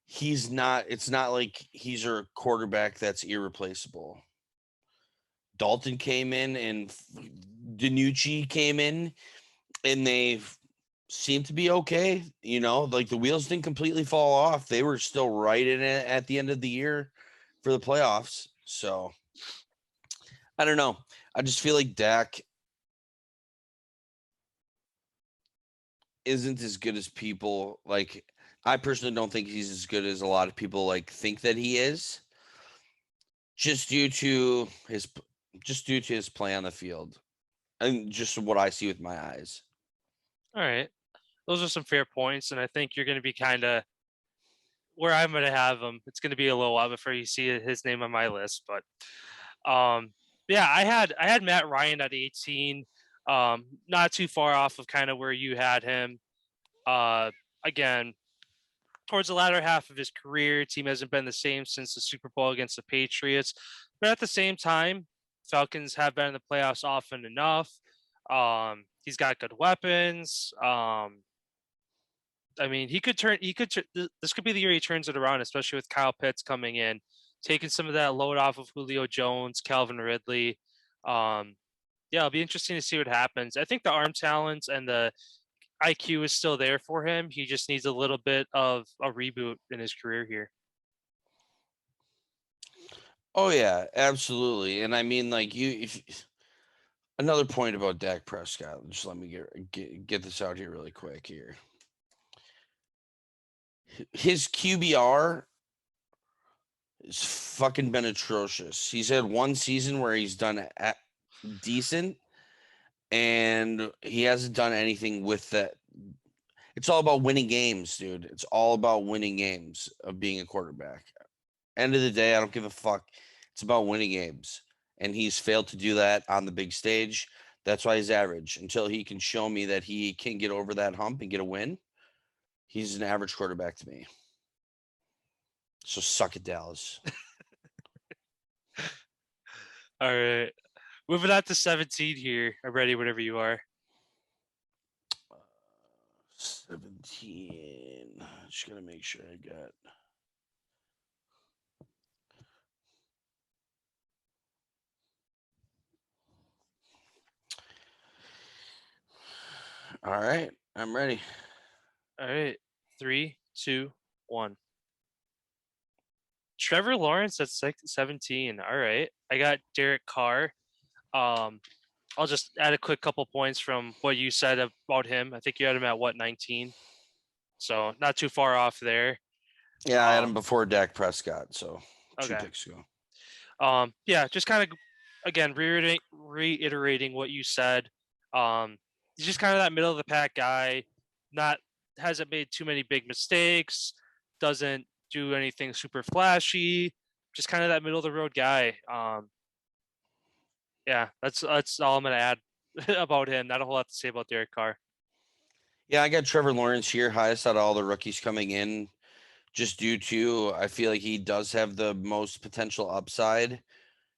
it's not like he's a quarterback that's irreplaceable. Dalton came in and DiNucci came in and they seemed to be okay. You know, like the wheels didn't completely fall off. They were still right in it at the end of the year for the playoffs. So I don't know. I just feel like Dak isn't as good as people like. I personally don't think he's as good as a lot of people like think that he is. Just due to his play on the field and just what I see with my eyes. All right. Those are some fair points, and I think you're going to be kind of where I'm going to have him. It's going to be a little while before you see his name on my list, but yeah, I had Matt Ryan at 18, not too far off of kind of where you had him. Again, towards the latter half of his career, team hasn't been the same since the Super Bowl against the Patriots, but at the same time, Falcons have been in the playoffs often enough. He's got good weapons. I mean, this could be the year he turns it around, especially with Kyle Pitts coming in, taking some of that load off of Julio Jones, Calvin Ridley. Yeah, it'll be interesting to see what happens. I think the arm talent and the IQ is still there for him. He just needs a little bit of a reboot in his career here. Oh yeah, absolutely. And I mean, like another point about Dak Prescott. Just let me get this out here really quick here. His QBR has fucking been atrocious. He's had one season where he's done decent, and he hasn't done anything with that. It's all about winning games, dude. It's all about winning games of being a quarterback. End of the day, I don't give a fuck. It's about winning games. And he's failed to do that on the big stage. That's why he's average. Until he can show me that he can get over that hump and get a win, he's an average quarterback to me. So suck it, Dallas. All right. Moving on to 17 here. I'm ready whenever you are. 17. Just gonna make sure I got. All right, I'm ready. All right. 3, 2, 1. Trevor Lawrence at 17. All right. I got Derek Carr. I'll just add a quick couple points from what you said about him. I think you had him at 19. So not too far off there. Yeah, I had him before Dak Prescott, so 2 okay. picks ago. Yeah, just kind of again reiterating what you said. He's just kind of that middle of the pack guy. Hasn't made too many big mistakes. Doesn't do anything super flashy. Just kind of that middle of the road guy. Yeah, that's all I'm gonna add about him. Not a whole lot to say about Derek Carr. Yeah, I got Trevor Lawrence here, highest out of all the rookies coming in, just due to I feel like he does have the most potential upside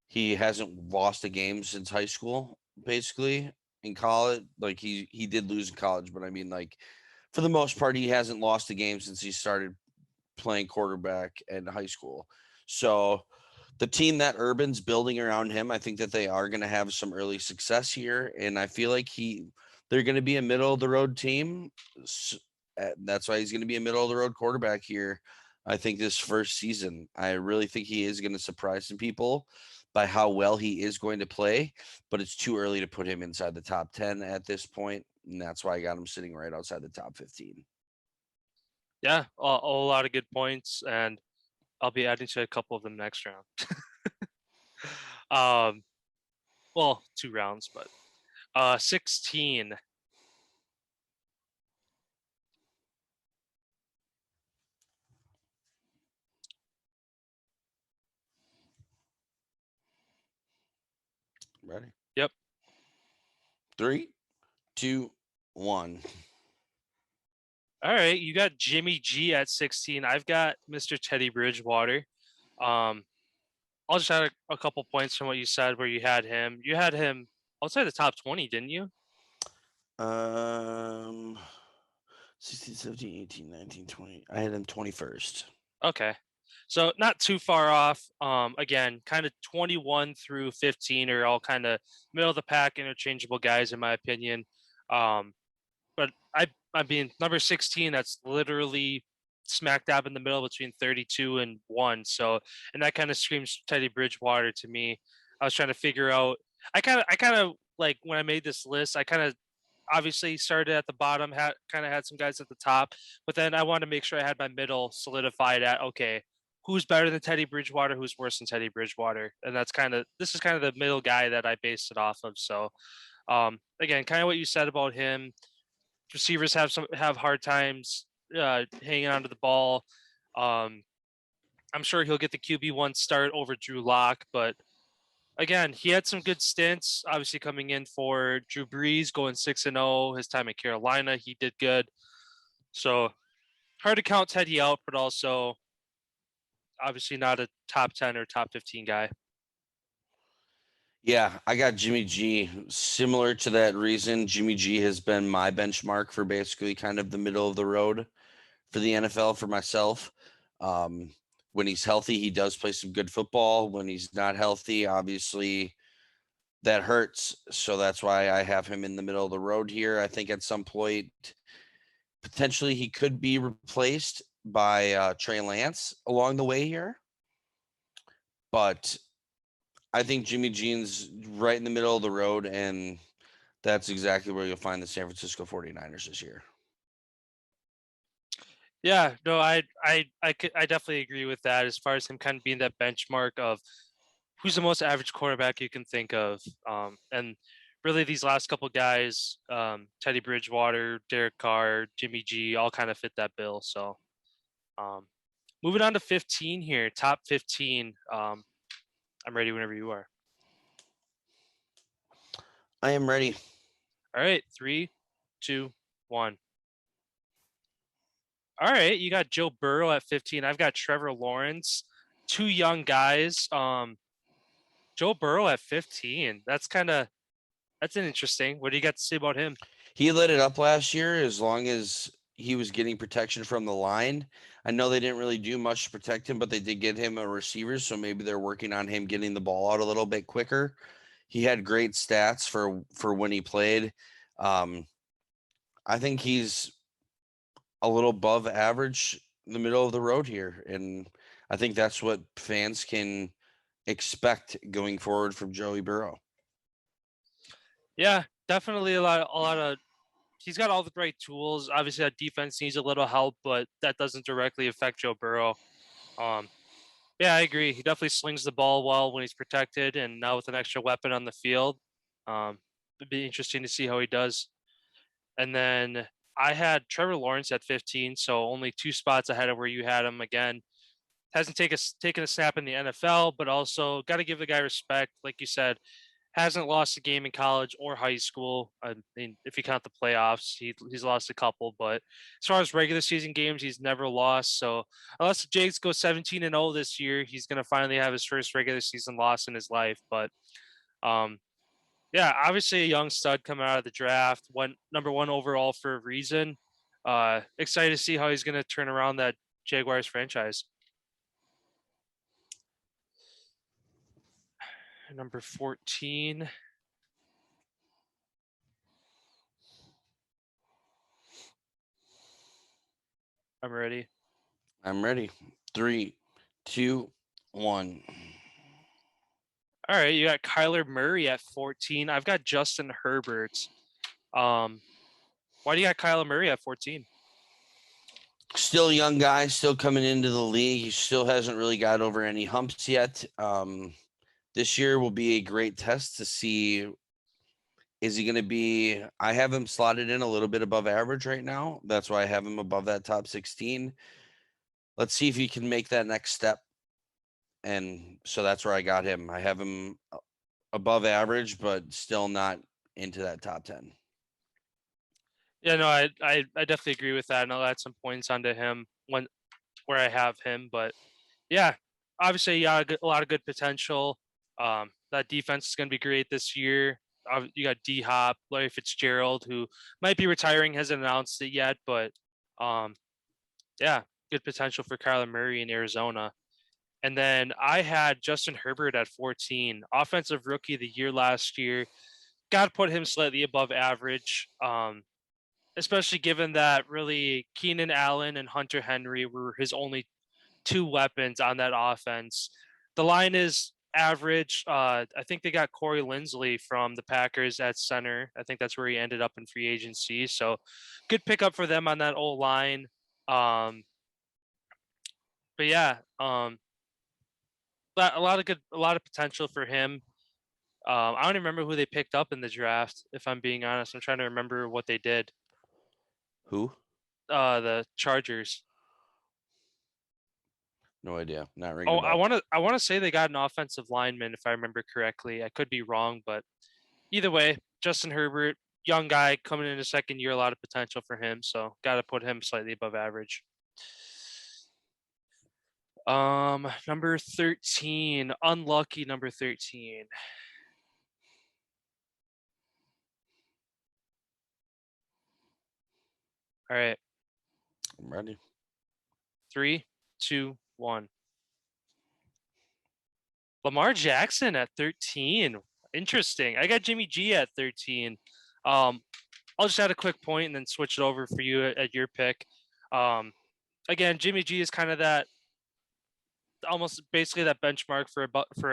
He hasn't lost a game since high school, basically. In college, like he did lose in college, but I mean, like for the most part, he hasn't lost a game since he started playing quarterback in high school. So the team that Urban's building around him, I think that they are going to have some early success here, and I feel like they're going to be a middle of the road team. That's why he's going to be a middle of the road quarterback here. I think this first season, I really think he is going to surprise some people by how well he is going to play, but it's too early to put him inside the top 10 at this point, and that's why I got him sitting right outside the top 15. Yeah, a lot of good points, and I'll be adding to a couple of them next round. Well, 2 rounds, but 16. Ready? Yep. 3, 2, 1. All right, you got Jimmy G at 16. I've got Mr. Teddy Bridgewater. I'll just add a couple points from what you said where you had him. You had him outside the top 20, didn't you? 16, 17, 18, 19, 20. I had him 21st. Okay. So not too far off. Again, kind of 21 through 15 are all kind of middle of the pack interchangeable guys in my opinion. But I mean number 16, that's literally smack dab in the middle between 32 and 1. So and that kind of screams Teddy Bridgewater to me. I was trying to figure out I kind of like when I made this list, I kind of obviously started at the bottom, had some guys at the top, but then I wanted to make sure I had my middle solidified at okay, who's better than Teddy Bridgewater, who's worse than Teddy Bridgewater, and this is kind of the middle guy that I based it off of. So, again, kind of what you said about him, receivers have hard times hanging onto the ball. Um, I'm sure he'll get the QB1 start over Drew Lock, but again, he had some good stints. Obviously, coming in for Drew Brees, going 6-0. His time at Carolina, he did good. So hard to count Teddy out, but also obviously not a top 10 or top 15 guy. Yeah, I got Jimmy G. Similar to that reason, Jimmy G has been my benchmark for basically kind of the middle of the road for the NFL for myself. When he's healthy, he does play some good football. When he's not healthy, obviously that hurts. So that's why I have him in the middle of the road here. I think at some point, potentially he could be replaced by Trey Lance along the way here. But I think Jimmy G's right in the middle of the road, and that's exactly where you'll find the San Francisco 49ers this year. Yeah, no, I definitely agree with that as far as him kind of being that benchmark of who's the most average quarterback you can think of. And really these last couple guys, Teddy Bridgewater, Derek Carr, Jimmy G, all kind of fit that bill. So moving on to 15 here, top 15. I'm ready whenever you are. I am ready. All right, 3, 2, 1. All right, you got Joe Burrow at 15. I've got Trevor Lawrence, 2 young guys. Joe Burrow at 15. That's an interesting. What do you got to say about him? He lit it up last year as long as he was getting protection from the line. I know they didn't really do much to protect him, but they did get him a receiver, so maybe they're working on him getting the ball out a little bit quicker. He had great stats for when he played. I think he's a little above average in the middle of the road here, and I think that's what fans can expect going forward from Joey Burrow. Yeah, definitely a lot of he's got all the right tools. Obviously that defense needs a little help, but that doesn't directly affect Joe Burrow. Yeah, I agree. He definitely slings the ball well when he's protected, and now with an extra weapon on the field, it'd be interesting to see how he does. And then I had Trevor Lawrence at 15, so only 2 spots ahead of where you had him. Again, hasn't taken a snap in the NFL, but also got to give the guy respect. Like you said, hasn't lost a game in college or high school. I mean, if you count the playoffs, he's lost a couple, but as far as regular season games, he's never lost. So unless the Jags go 17-0 this year, he's going to finally have his first regular season loss in his life. But yeah, obviously a young stud coming out of the draft, number 1 overall for a reason. Excited to see how he's going to turn around that Jaguars franchise. Number 14. I'm ready. I'm ready. 3, 2, 1. All right, you got Kyler Murray at 14. I've got Justin Herbert. Why do you got Kyler Murray at 14? Still a young guy, still coming into the league. He still hasn't really got over any humps yet. This year will be a great test to see, is he going to be, I have him slotted in a little bit above average right now. That's why I have him above that top 16. Let's see if he can make that next step. And so that's where I got him. I have him above average, but still not into that top 10. Yeah, no, I definitely agree with that, and I'll add some points onto him where I have him. But yeah, obviously, a lot of good potential. That defense is going to be great this year. You got D Hop, Larry Fitzgerald, who might be retiring, hasn't announced it yet, but yeah, good potential for Kyler Murray in Arizona. And then I had Justin Herbert at 14, offensive rookie of the year last year. Got to put him slightly above average, especially given that really Keenan Allen and Hunter Henry were his only 2 weapons on that offense. The line is average. I think they got Corey Linsley from the Packers at center. I think that's where he ended up in free agency. So good pickup for them on that old line. But yeah, a lot of potential for him. I don't even remember who they picked up in the draft. If I'm being honest, I'm trying to remember what they did. Who? The Chargers. No idea. Not ringing Oh, a bell. I want to say they got an offensive lineman if I remember correctly. I could be wrong, but either way, Justin Herbert, young guy coming in his second year, a lot of potential for him. So got to put him slightly above average. Number 13, unlucky number 13. All right, I'm ready. 3, 2, 1. Lamar Jackson at 13. Interesting. I got Jimmy G at 13. I'll just add a quick point and then switch it over for you at your pick. Again, Jimmy G is kind of that almost basically that benchmark for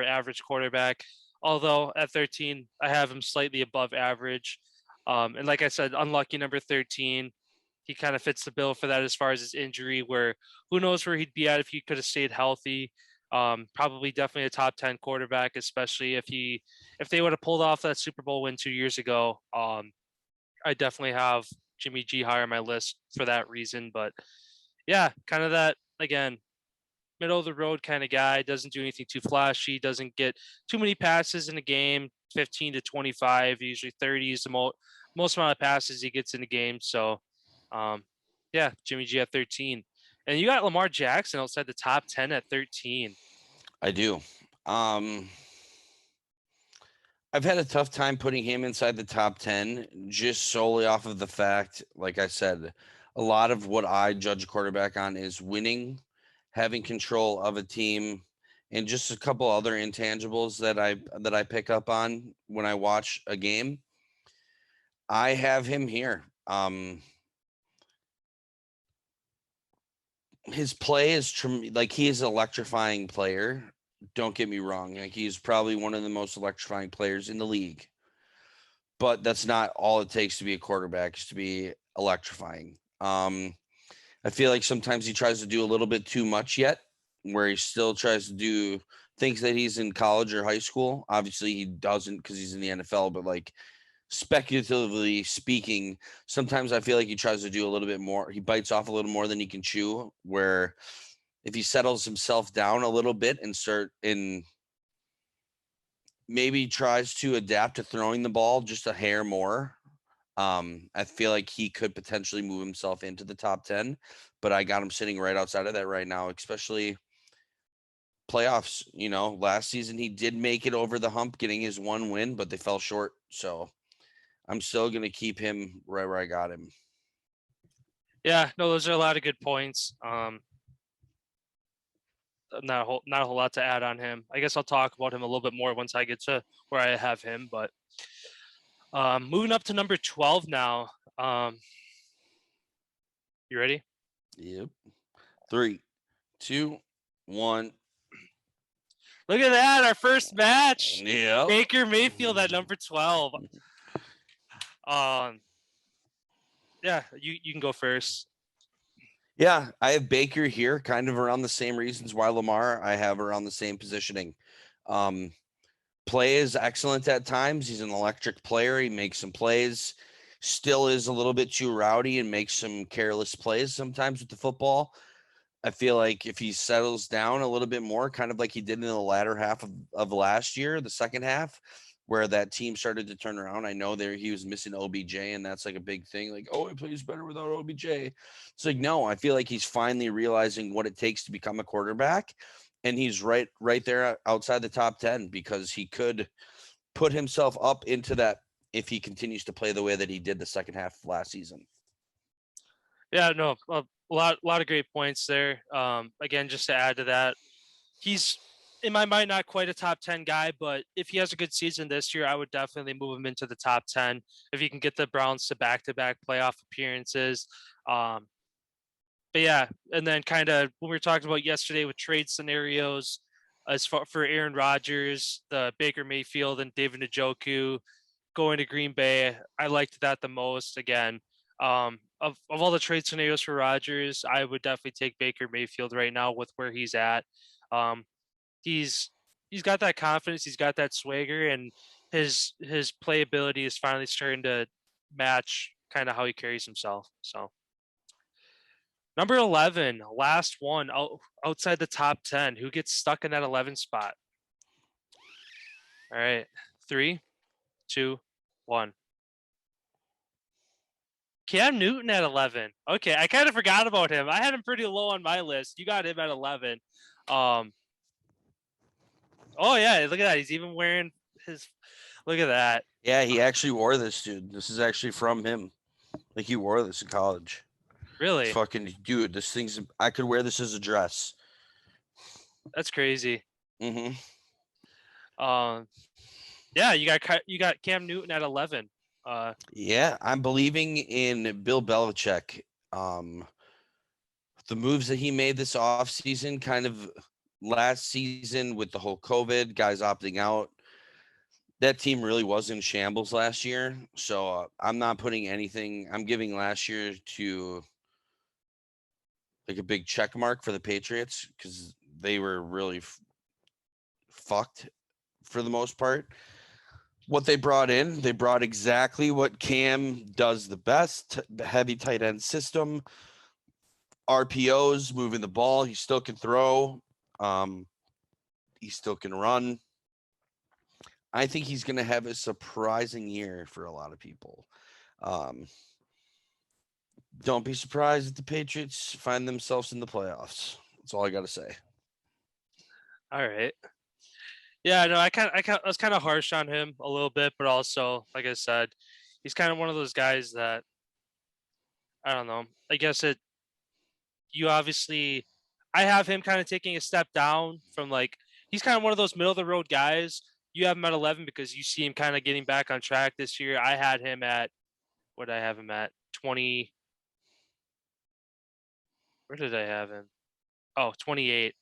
an average quarterback. Although at 13, I have him slightly above average. And like I said, unlucky number 13. He kind of fits the bill for that as far as his injury, where who knows where he'd be at if he could have stayed healthy. Probably definitely a top 10 quarterback, especially if they would have pulled off that Super Bowl win 2 years ago. I definitely have Jimmy G higher on my list for that reason. But yeah, kind of that, again, middle of the road kind of guy, doesn't do anything too flashy, doesn't get too many passes in a game, 15 to 25, usually 30 is the most amount of passes he gets in a game. So yeah, Jimmy G at 13. And you got Lamar Jackson outside the top 10 at 13. I do. I've had a tough time putting him inside the top 10 just solely off of the fact, like I said, a lot of what I judge a quarterback on is winning, having control of a team, and just a couple other intangibles that I pick up on when I watch a game. I have him here. His play is like he is an electrifying player. Don't get me wrong. Like he's probably one of the most electrifying players in the league. But that's not all it takes to be a quarterback, is to be electrifying. I feel like sometimes he tries to do a little bit too much yet, where he still tries to do things that he's in college or high school. Obviously, he doesn't because he's in the NFL, but like speculatively speaking, sometimes I feel like he tries to do a little bit more. He bites off a little more than he can chew, where if he settles himself down a little bit and start in maybe tries to adapt to throwing the ball just a hair more. I feel like he could potentially move himself into the top 10, but I got him sitting right outside of that right now, especially playoffs. Last season he did make it over the hump, getting his one win, but they fell short. So I'm still going to keep him right where I got him. Yeah, no, those are a lot of good points. Not a whole lot to add on him. I guess I'll talk about him a little bit more once I get to where I have him. But moving up to number 12 now. You ready? Yep. 3, 2, 1. Look at that, our first match. Yep. Baker Mayfield at number 12. Yeah, you can go first. Yeah, I have Baker here, kind of around the same reasons why Lamar I have around the same positioning. Play is excellent at times. He's an electric player. He makes some plays. Still is a little bit too rowdy and makes some careless plays sometimes with the football. I feel like if he settles down a little bit more, kind of like he did in the latter half of last year, the second half, where that team started to turn around. I know he was missing OBJ, and that's like a big thing. Like, oh, he plays better without OBJ. It's like, no, I feel like he's finally realizing what it takes to become a quarterback. And he's right there outside the top 10 because he could put himself up into that if he continues to play the way that he did the second half of last season. Yeah, no, a lot of great points there. Again, just to add to that, he's in my mind not quite a top 10 guy, but if he has a good season this year, I would definitely move him into the top 10 if he can get the Browns to back-to-back playoff appearances. But yeah, and then kind of when we were talking about yesterday with trade scenarios, as far for Aaron Rodgers, the Baker Mayfield, and David Njoku going to Green Bay, I liked that the most. Again, of all the trade scenarios for Rodgers, I would definitely take Baker Mayfield right now with where he's at. He's got that confidence, he's got that swagger, and his playability is finally starting to match kind of how he carries himself. So. Number 11, last one outside the top 10. Who gets stuck in that 11 spot? All right. 3, 2, 1. Cam Newton at 11. Okay, I kind of forgot about him. I had him pretty low on my list. You got him at 11. Oh yeah, look at that. He's even wearing his. Look at that. Yeah, he actually wore this, dude. This is actually from him. Like he wore this in college. Really? Fucking dude, this thing's. I could wear this as a dress. That's crazy. Mm-hmm. Yeah, you got Cam Newton at 11. Yeah, I'm believing in Bill Belichick. The moves that he made this offseason, kind of last season with the whole COVID, guys opting out, that team really was in shambles last year. So I'm not putting anything. I'm giving last year to like a big check mark for the Patriots because they were really fucked for the most part. What they brought exactly what Cam does the best: heavy tight end system, RPOs, moving the ball. He still can throw. He still can run. I think he's going to have a surprising year for a lot of people. Don't be surprised if the Patriots find themselves in the playoffs. That's all I got to say. All right. Yeah, no, I was kind of harsh on him a little bit, but also, like I said, he's kind of one of those guys that I don't know. I guess I have him kind of taking a step down from he's kind of one of those middle of the road guys. You have him at 11 because you see him kind of getting back on track this year. I had him at, what did I have him at? 20. Where did I have him? Oh, 28.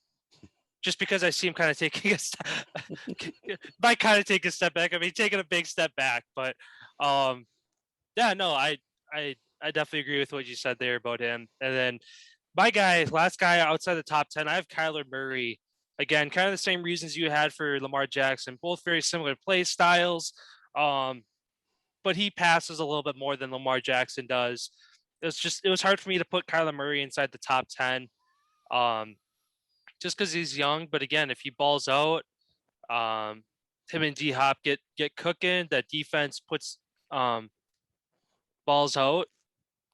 Just because I see him kind of taking a step, might kind of take a step back. I mean, taking a big step back, but yeah, no, I definitely agree with what you said there about him. And then my last guy outside the top 10, I have Kyler Murray. Again, kind of the same reasons you had for Lamar Jackson, both very similar play styles. But he passes a little bit more than Lamar Jackson does. It was hard for me to put Kyler Murray inside the top 10. Just because he's young, but again, if he balls out, him and D-Hop get cooking, that defense puts balls out,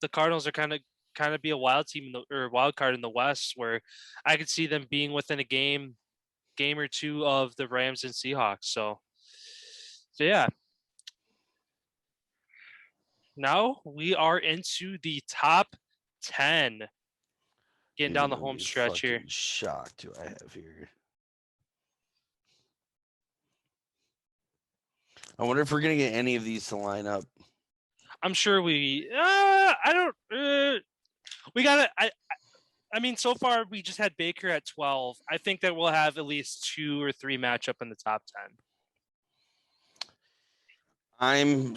the Cardinals are kind of be a wild team or wild card in the West, where I could see them being within a game or two of the Rams and Seahawks. So yeah. Now we are into the top 10. Getting down the home stretch here. Shock do I have here? I wonder if we're gonna get any of these to line up. I'm sure we. I don't. We gotta. I mean, so far we just had Baker at 12. I think that we'll have at least 2 or 3 matchup in the top 10.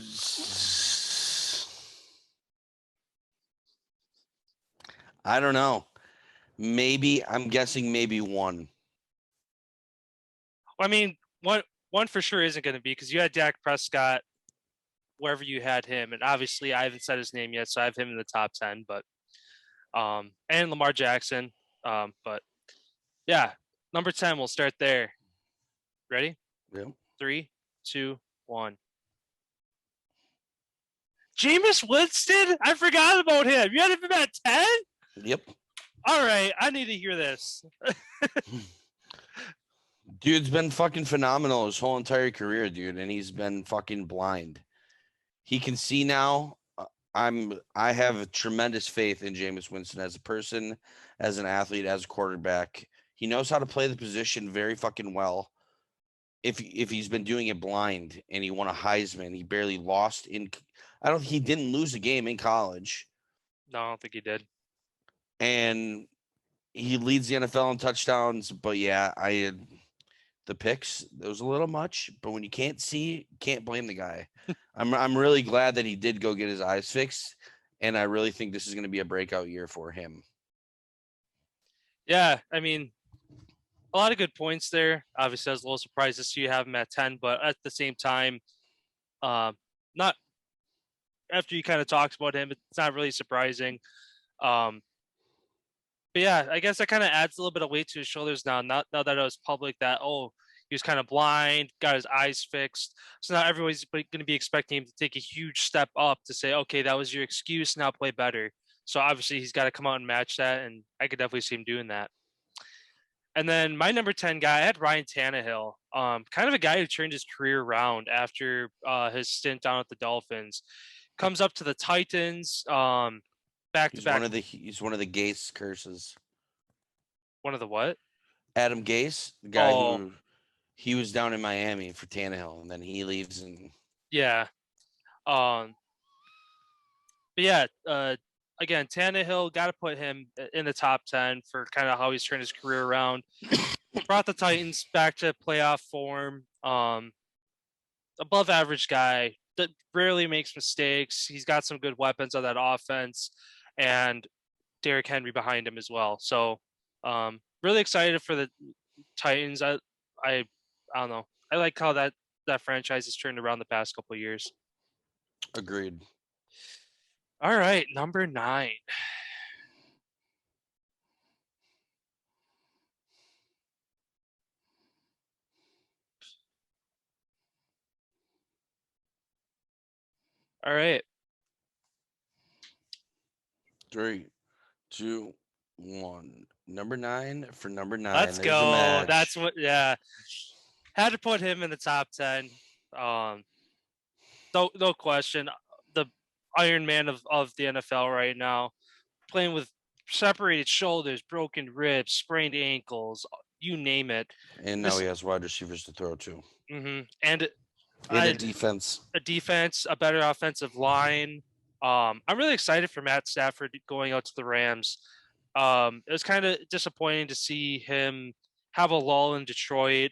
I don't know. Maybe I'm guessing maybe 1. I mean, one for sure isn't going to be, because you had Dak Prescott wherever you had him, and obviously I haven't said his name yet, so I have him in the top 10. But and Lamar Jackson. But yeah, number 10. We'll start there. Ready? Yeah. 3, 2, 1. Jameis Winston? I forgot about him. You had him at 10? Yep. All right, I need to hear this. Dude's been fucking phenomenal his whole entire career, dude, and he's been fucking blind. He can see now. I have tremendous faith in Jameis Winston as a person, as an athlete, as a quarterback. He knows how to play the position very fucking well. If he's been doing it blind, and he won a Heisman, he barely lost he didn't lose a game in college. No, I don't think he did. And he leads the NFL in touchdowns, but yeah, the picks, it was a little much, but when you can't see, can't blame the guy. I'm really glad that he did go get his eyes fixed, and I really think this is going to be a breakout year for him. Yeah, I mean, a lot of good points there. Obviously, I was a little surprised to see you have him at 10, but at the same time, not after you kind of talked about him, it's not really surprising. But yeah, I guess that kind of adds a little bit of weight to his shoulders now. Now that it was public that, he was kind of blind, got his eyes fixed. So now everybody's going to be expecting him to take a huge step up to say, okay, that was your excuse, now play better. So obviously he's got to come out and match that, and I could definitely see him doing that. And then my number 10 guy, I had Ryan Tannehill, kind of a guy who turned his career around after his stint down at the Dolphins. Comes up to the Titans, back to back. He's one of the Gase curses. One of the what? Adam Gase, the guy who he was down in Miami for Tannehill, and then he leaves and yeah. But yeah, again, Tannehill, got to put him in the top 10 for kind of how he's turned his career around. Brought the Titans back to playoff form. Above average guy that rarely makes mistakes. He's got some good weapons on that offense, and Derrick Henry behind him as well. So really excited for the Titans. I don't know. I like how that franchise has turned around the past couple of years. Agreed. All right, number 9. All right. 3, 2, 1. Number 9 for number 9. Let's go. That's what. Yeah, had to put him in the top 10. No question. The Iron Man of the NFL right now, playing with separated shoulders, broken ribs, sprained ankles, you name it. And now he has wide receivers to throw to. Mm-hmm. And a defense, a better offensive line. I'm really excited for Matt Stafford going out to the Rams. It was kind of disappointing to see him have a lull in Detroit.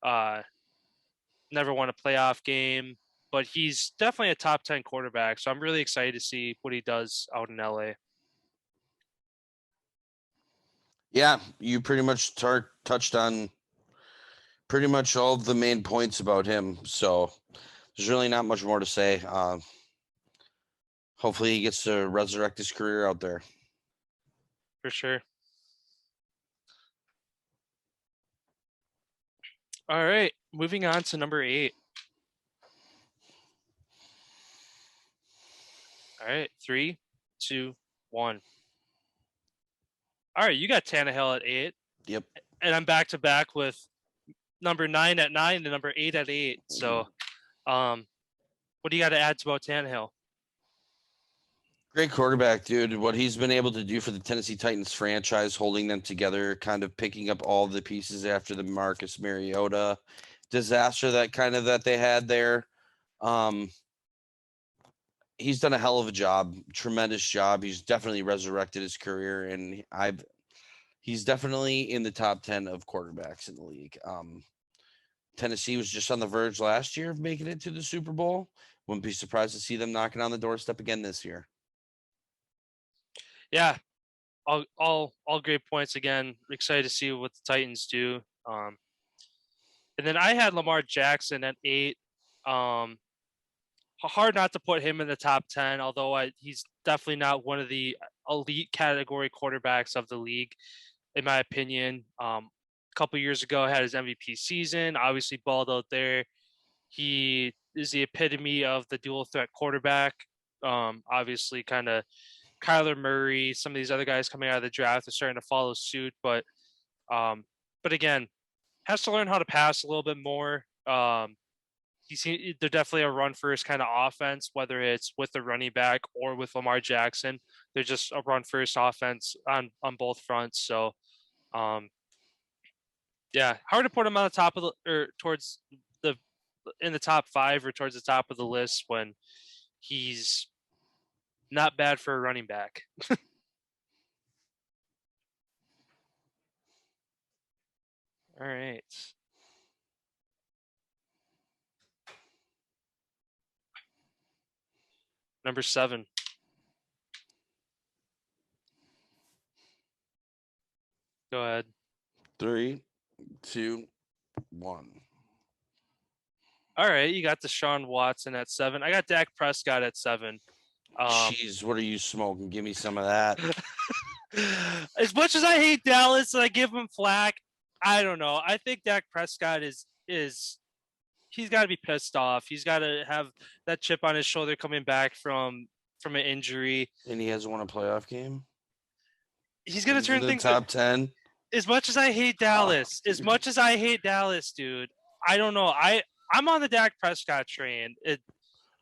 Never won a playoff game, but he's definitely a top 10 quarterback. So I'm really excited to see what he does out in LA. Yeah, you pretty much touched on pretty much all the main points about him. So there's really not much more to say. Hopefully he gets to resurrect his career out there. For sure. All right, moving on to number 8. All right, 3, 2, 1. All right, you got Tannehill at 8, Yep. and I'm back to back with number 9 at 9 and number 8 at 8. So, what do you got to add about Tannehill? Great quarterback, dude. What he's been able to do for the Tennessee Titans franchise, holding them together, kind of picking up all the pieces after the Marcus Mariota disaster that they had there. He's done a hell of a job, tremendous job. He's definitely resurrected his career, and he's definitely in the top 10 of quarterbacks in the league. Tennessee was just on the verge last year of making it to the Super Bowl. Wouldn't be surprised to see them knocking on the doorstep again this year. Yeah, all great points again. Excited to see what the Titans do. And then I had Lamar Jackson at 8. Hard not to put him in the top 10, although he's definitely not one of the elite category quarterbacks of the league, in my opinion. A couple years ago, had his MVP season, obviously balled out there. He is the epitome of the dual threat quarterback. Obviously, kind of Kyler Murray, some of these other guys coming out of the draft are starting to follow suit, but again, has to learn how to pass a little bit more. They're definitely a run first kind of offense, whether it's with the running back or with Lamar Jackson. They're just a run first offense on both fronts. So, yeah, hard to put him on the top of in the top 5 or towards the top of the list when he's not bad for a running back. All right. Number 7. Go ahead. 3, 2, 1. All right, you got Deshaun Watson at 7. I got Dak Prescott at 7. Jeez, what are you smoking? Give me some of that. As much as I hate Dallas and I give him flack, I don't know. I think Dak Prescott is he's got to be pissed off. He's got to have that chip on his shoulder coming back from an injury. And he hasn't won a playoff game. He's gonna turn things top 10. As much as I hate Dallas, dude, I don't know. I'm on the Dak Prescott train.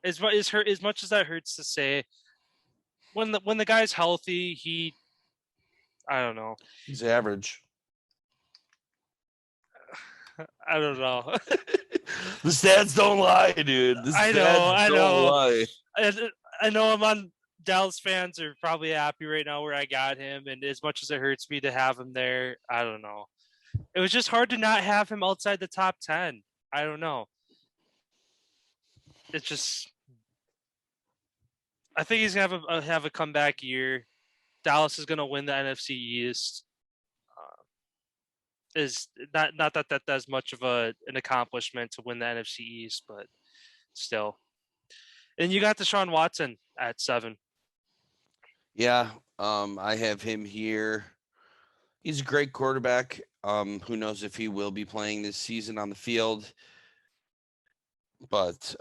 As much as that hurts to say, when the guy's healthy, I don't know. He's average. I don't know. The stats don't lie, dude. I know. I know I'm on Dallas fans are probably happy right now where I got him, and as much as it hurts me to have him there, I don't know. It was just hard to not have him outside the top 10. I don't know. It's just, I think he's gonna have a comeback year. Dallas is gonna win the NFC East. Is not that that's much of an accomplishment to win the NFC East, but still. And you got Deshaun Watson at 7. Yeah, I have him here. He's a great quarterback. Who knows if he will be playing this season on the field? But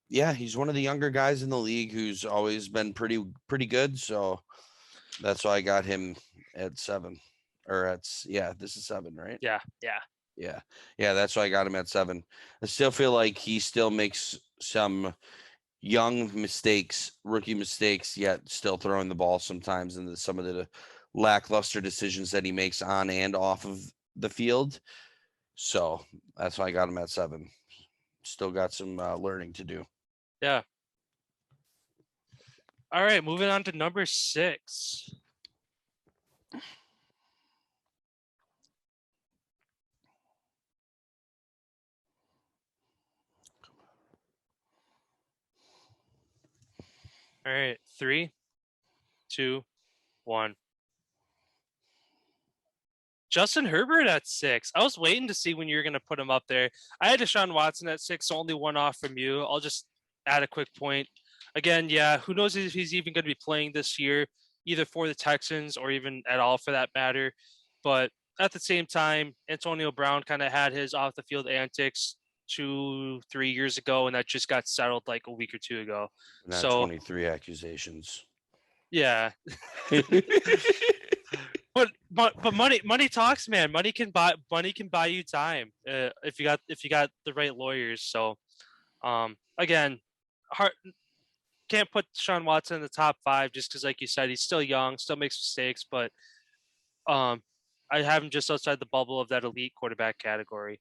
yeah, he's one of the younger guys in the league who's always been pretty good. So that's why I got him at 7. This is 7, right? Yeah. That's why I got him at 7. I still feel like he still makes some young mistakes, rookie mistakes, yet still throwing the ball sometimes, and some of the lackluster decisions that he makes on and off of the field. So that's why I got him at 7. Still got some learning to do. Yeah. All right, moving on to number 6. All right, 3, 2, 1. Justin Herbert at 6. I was waiting to see when you were going to put him up there. I had Deshaun Watson at 6, so only one off from you. I'll just add a quick point. Again, yeah, who knows if he's even going to be playing this year, either for the Texans or even at all for that matter. But at the same time, Antonio Brown kind of had his off the field antics 2-3 years ago, and that just got settled like a week or two ago. Not So 23 accusations. yeah, but money talks, man. Money can buy you time if you got the right lawyers. So again, hard can't put Sean Watson in the top 5 just because, like you said, he's still young, still makes mistakes, but um, I have him just outside the bubble of that elite quarterback category.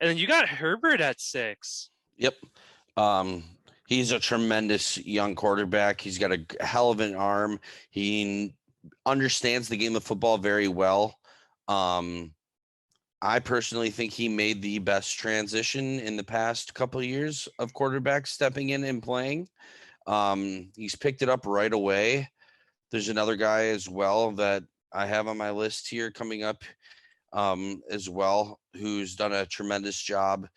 And then you got Herbert at 6. Yep. He's a tremendous young quarterback. He's got a hell of an arm. He understands the game of football very well. I personally think he made the best transition in the past couple of years of quarterbacks stepping in and playing. He's picked it up right away. There's another guy as well that I have on my list here coming up as well, who's done a tremendous job.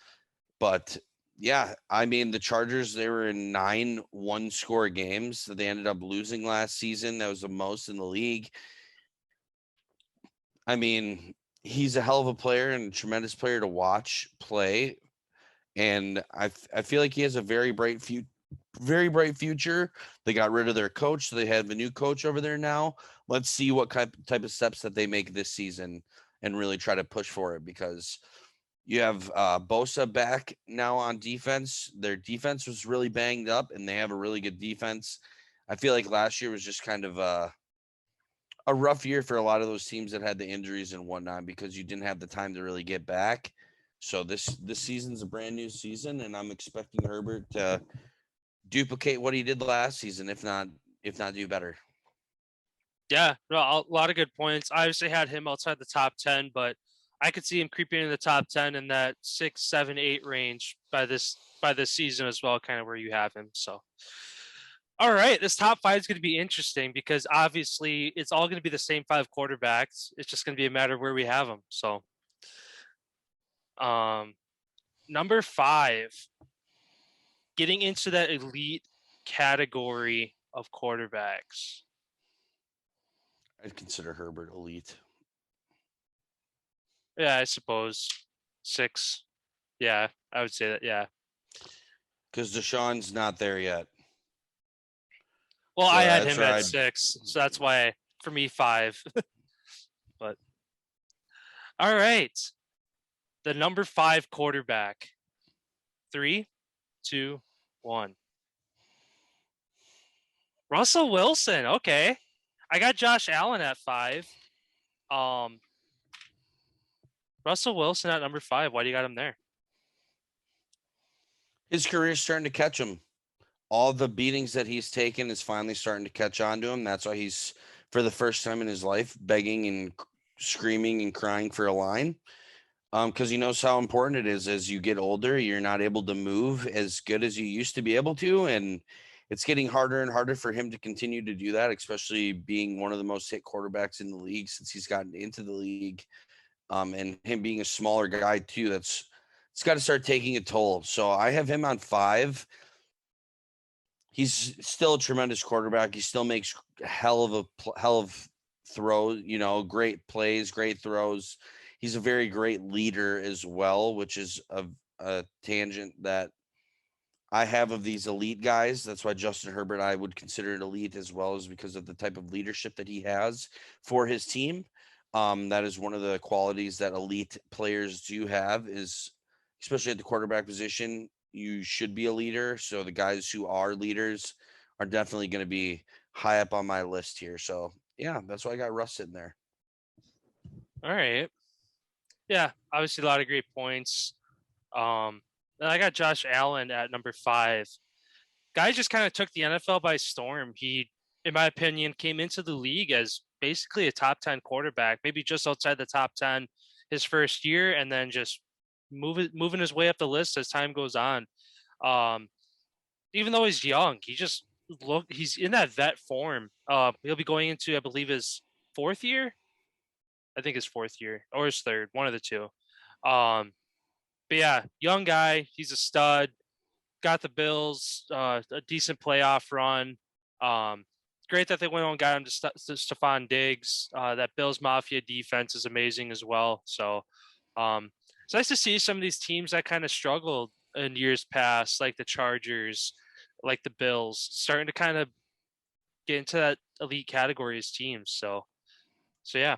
But yeah, I mean, the Chargers, they were in 9 one-score games that they ended up losing last season. That was the most in the league. I mean, he's a hell of a player and a tremendous player to watch play. And I feel like he has a very bright future. They got rid of their coach, so they have a new coach over there now. Let's see what type of steps that they make this season and really try to push for it, because you have Bosa back now on defense. Their defense was really banged up, and they have a really good defense. I feel like last year was just kind of a rough year for a lot of those teams that had the injuries and whatnot, because you didn't have the time to really get back. So this season's a brand new season, and I'm expecting Herbert to duplicate what he did last season, if not do better. Yeah, no, a lot of good points. I obviously had him outside the top 10, but I could see him creeping in the top 10 in that 6, 7, 8 range by this season as well, kind of where you have him. So, all right, this top 5 is going to be interesting because obviously it's all going to be the same 5 quarterbacks. It's just going to be a matter of where we have them. So, number 5, getting into that elite category of quarterbacks. I'd consider Herbert elite. Yeah, I suppose 6. Yeah, I would say that. Yeah. Because Deshaun's not there yet. Well, So I had that's him at 6, so that's why for me 5. But all right, the number 5 quarterback. 3, 2, 1. Russell Wilson. Okay, I got Josh Allen at 5. Russell Wilson at number 5. Why do you got him there? His career's starting to catch him. All the beatings that he's taken is finally starting to catch on to him. That's why he's, for the first time in his life, begging and screaming and crying for a line. Because he knows how important it is. As you get older, you're not able to move as good as you used to be able to. And it's getting harder and harder for him to continue to do that, especially being one of the most hit quarterbacks in the league since he's gotten into the league. And him being a smaller guy too, it's got to start taking a toll. So I have him on 5. He's still a tremendous quarterback. He still makes hell of throws, great plays, great throws. He's a very great leader as well, which is a tangent that I have of these elite guys. That's why Justin Herbert, I would consider it elite as well, is because of the type of leadership that he has for his team. That is one of the qualities that elite players do have, is especially at the quarterback position. You should be a leader. So the guys who are leaders are definitely going to be high up on my list here. So yeah, that's why I got Russ sitting there. All right. Yeah, obviously a lot of great points. And I got Josh Allen at number 5. Guy just kind of took the NFL by storm. He, in my opinion, came into the league as basically a top 10 quarterback, maybe just outside the top 10 his first year, and then just moving his way up the list as time goes on. Even though he's young, he's in that vet form. He'll be going into, I believe, his 4th year. I think his 4th year or his 3rd, one of the two. But yeah, young guy. He's a stud. Got the Bills a decent playoff run. great that they went on and got him to Stephon Diggs. That Bills Mafia defense is amazing as well. So it's nice to see some of these teams that kind of struggled in years past, like the Chargers, like the Bills, starting to kind of get into that elite category as teams. So yeah.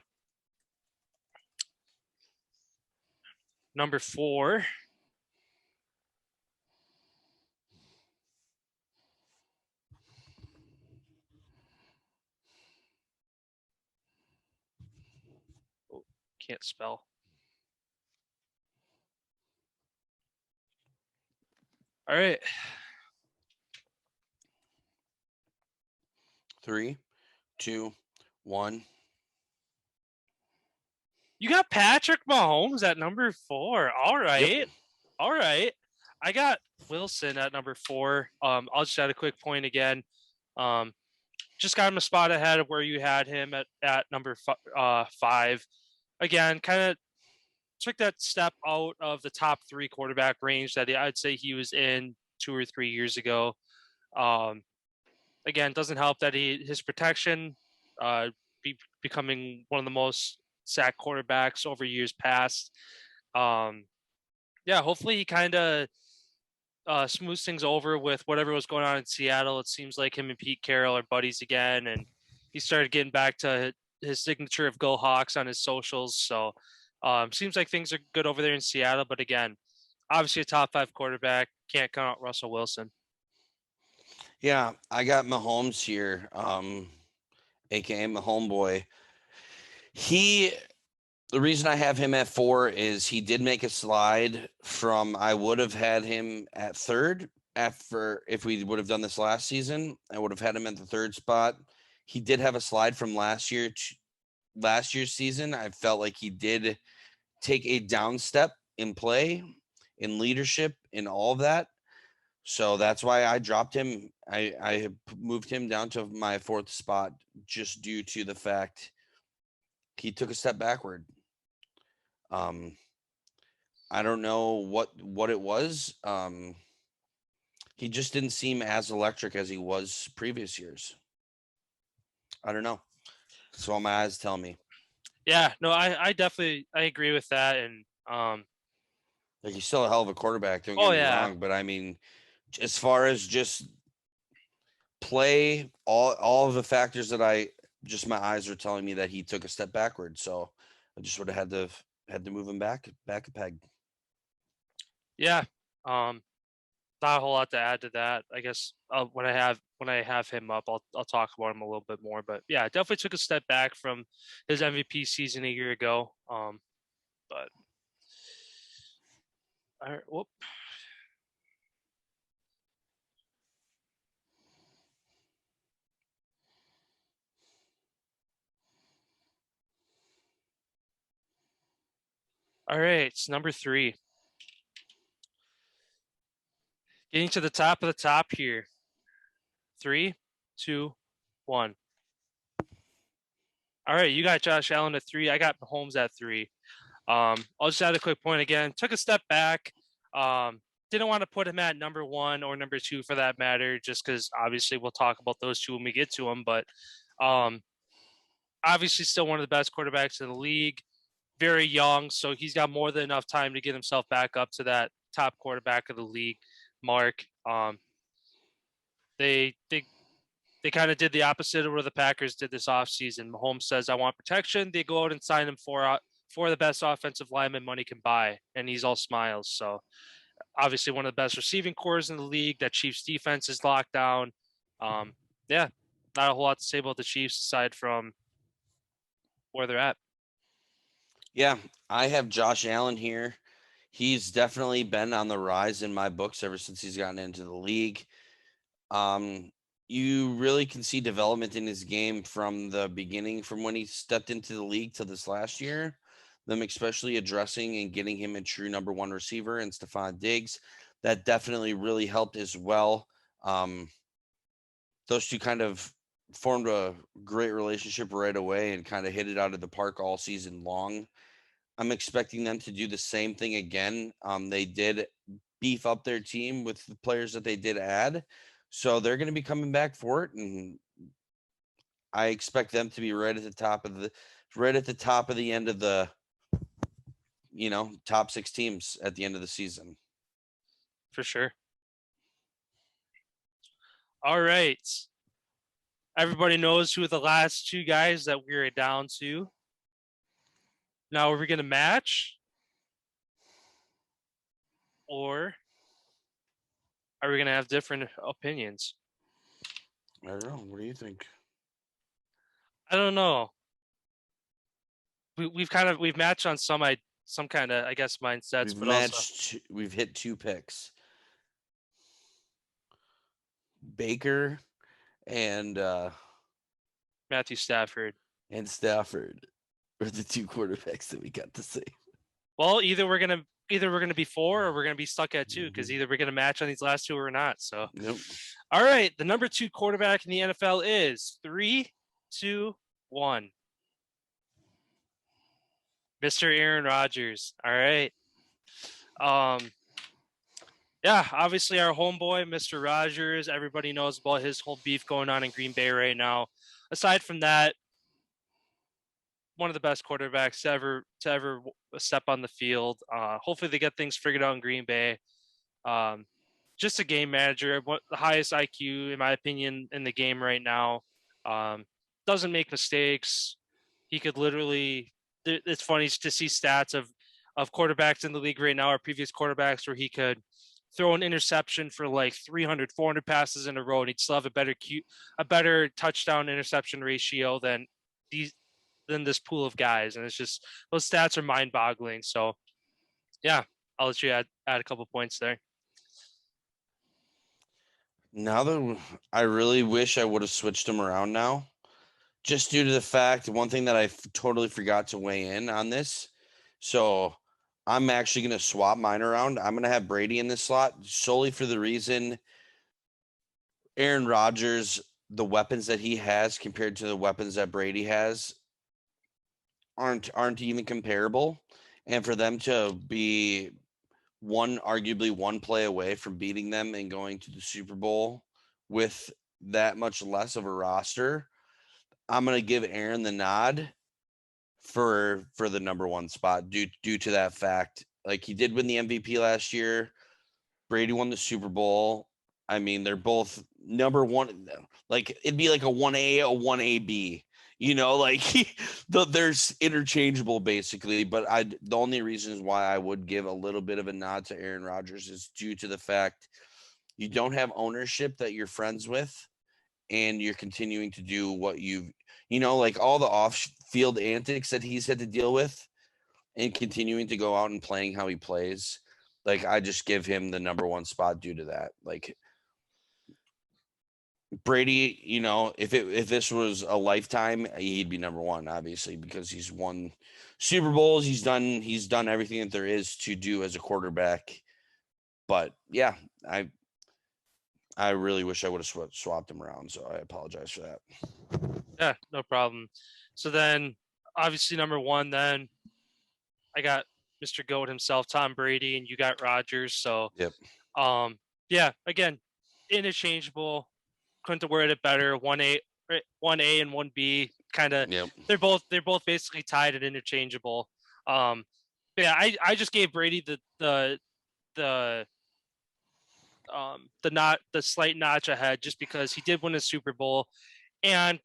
Number 4. Oh, can't spell. All right. 3, 2, 1. You got Patrick Mahomes at number 4. All right. Yep. All right. I got Wilson at number 4. I'll just add a quick point again. Just got him a spot ahead of where you had him at number 5. Again, kind of took that step out of the top 3 quarterback range that I'd say he was in 2 or 3 years ago. Again, doesn't help that his protection becoming one of the most sacked quarterbacks over years past. Yeah, hopefully he kind of smooths things over with whatever was going on in Seattle. It seems like him and Pete Carroll are buddies again, and he started getting back to his signature of "Go Hawks" on his socials. So seems like things are good over there in Seattle. But again, obviously a top 5 quarterback. Can't count out Russell Wilson. Yeah, I got Mahomes here, aka my homeboy. The reason I have him at 4 is he did make a slide from, I would have had him at 3rd if we would have done this last season. I would have had him at the 3rd spot. He did have a slide from last year's season. I felt like he did take a down step in play, in leadership, in all of that. So that's why I dropped him. I moved him down to my 4th spot just due to the fact he took a step backward. I don't know what it was. He just didn't seem as electric as he was previous years. I don't know. That's all my eyes tell me. Yeah, no, I definitely agree with that. And Like, he's still a hell of a quarterback, don't get Oh, me yeah. wrong, but I mean, as far as just play, all of the factors that my eyes are telling me that he took a step backward. So I just would have had to move him back a peg. yeah, not a whole lot to add to that. I guess when I have him up, I'll talk about him a little bit more. But yeah, definitely took a step back from his MVP season a year ago. But all right, whoop. All right, it's number 3. Getting to the top of the top here. 3, 2, 1. All right, you got Josh Allen at 3. I got Mahomes at 3. I'll just add a quick point again. Took a step back. Didn't want to put him at number 1 or number 2 for that matter, just because obviously we'll talk about those two when we get to them. But obviously still one of the best quarterbacks in the league. Very young, so he's got more than enough time to get himself back up to that top quarterback of the league mark. They kind of did the opposite of what the Packers did this offseason. Mahomes says, I want protection. They go out and sign him for the best offensive lineman money can buy, and he's all smiles. So obviously one of the best receiving cores in the league. That Chiefs defense is locked down. Yeah, not a whole lot to say about the Chiefs aside from where they're at. Yeah, I have Josh Allen here. He's definitely been on the rise in my books ever since he's gotten into the league. You really can see development in his game from the beginning, from when he stepped into the league to this last year. Them especially addressing and getting him a true number 1 receiver and Stephon Diggs. That definitely really helped as well. Those two kind of formed a great relationship right away and kind of hit it out of the park all season long. I'm expecting them to do the same thing again. They did beef up their team with the players that they did add. So they're going to be coming back for it. And I expect them to be right at the top of the end of the, top 6 teams at the end of the season. For sure. All right. Everybody knows who the last 2 guys that we're down to. Now, are we going to match? Or are we going to have different opinions? I don't know. What do you think? I don't know. We've matched on some kind of, I guess, mindsets, We've hit 2 picks. Baker and Matthew Stafford are the 2 quarterbacks that we got to see. Well, either we're gonna be 4 or we're gonna be stuck at 2 because either we're gonna match on these last 2 or not. So, Yep. All right, the number 2 quarterback in the NFL is 3, 2, 1. Mr. Aaron Rodgers. All right. Yeah, obviously our homeboy, Mr. Rodgers. Everybody knows about his whole beef going on in Green Bay right now. Aside from that, one of the best quarterbacks to ever step on the field. Hopefully they get things figured out in Green Bay. Just a game manager, the highest IQ, in my opinion, in the game right now. Doesn't make mistakes. He could literally. It's funny to see stats of quarterbacks in the league right now, or previous quarterbacks, where he could throw an interception for like 300, 400 passes in a row, and he'd still have a better touchdown interception ratio than this pool of guys. And it's just, those stats are mind boggling. So yeah, I'll let you add a couple points there. Now that I really wish I would have switched him around now, just due to the fact, one thing that I totally forgot to weigh in on this. So I'm actually going to swap mine around. I'm going to have Brady in this slot solely for the reason Aaron Rodgers, the weapons that he has compared to the weapons that Brady has aren't even comparable. And for them to be arguably one play away from beating them and going to the Super Bowl with that much less of a roster, I'm going to give Aaron the nod for the number 1 spot due to that fact. Like, he did win the MVP last year. Brady won the Super Bowl. I mean, they're both number 1. Like, it'd be like a 1A, a 1AB. Like there's interchangeable basically, but the only reasons why I would give a little bit of a nod to Aaron Rodgers is due to the fact you don't have ownership that you're friends with, and you're continuing to do what like all the off-field antics that he's had to deal with, and continuing to go out and playing how he plays. Like, I just give him the number 1 spot due to that. Like, Brady, if this was a lifetime, he'd be number 1, obviously, because he's won Super Bowls. He's done everything that there is to do as a quarterback. But yeah, I really wish I would have swapped him around. So I apologize for that. Yeah, no problem. So then, obviously, number 1, then I got Mr. GOAT himself, Tom Brady, and you got Rodgers. So, yep. Yeah, again, interchangeable. Couldn't have worded it better. 1A and 1B, kind of. Yep. They're both basically tied and interchangeable. Yeah, I just gave Brady the slight notch ahead, just because he did win a Super Bowl, and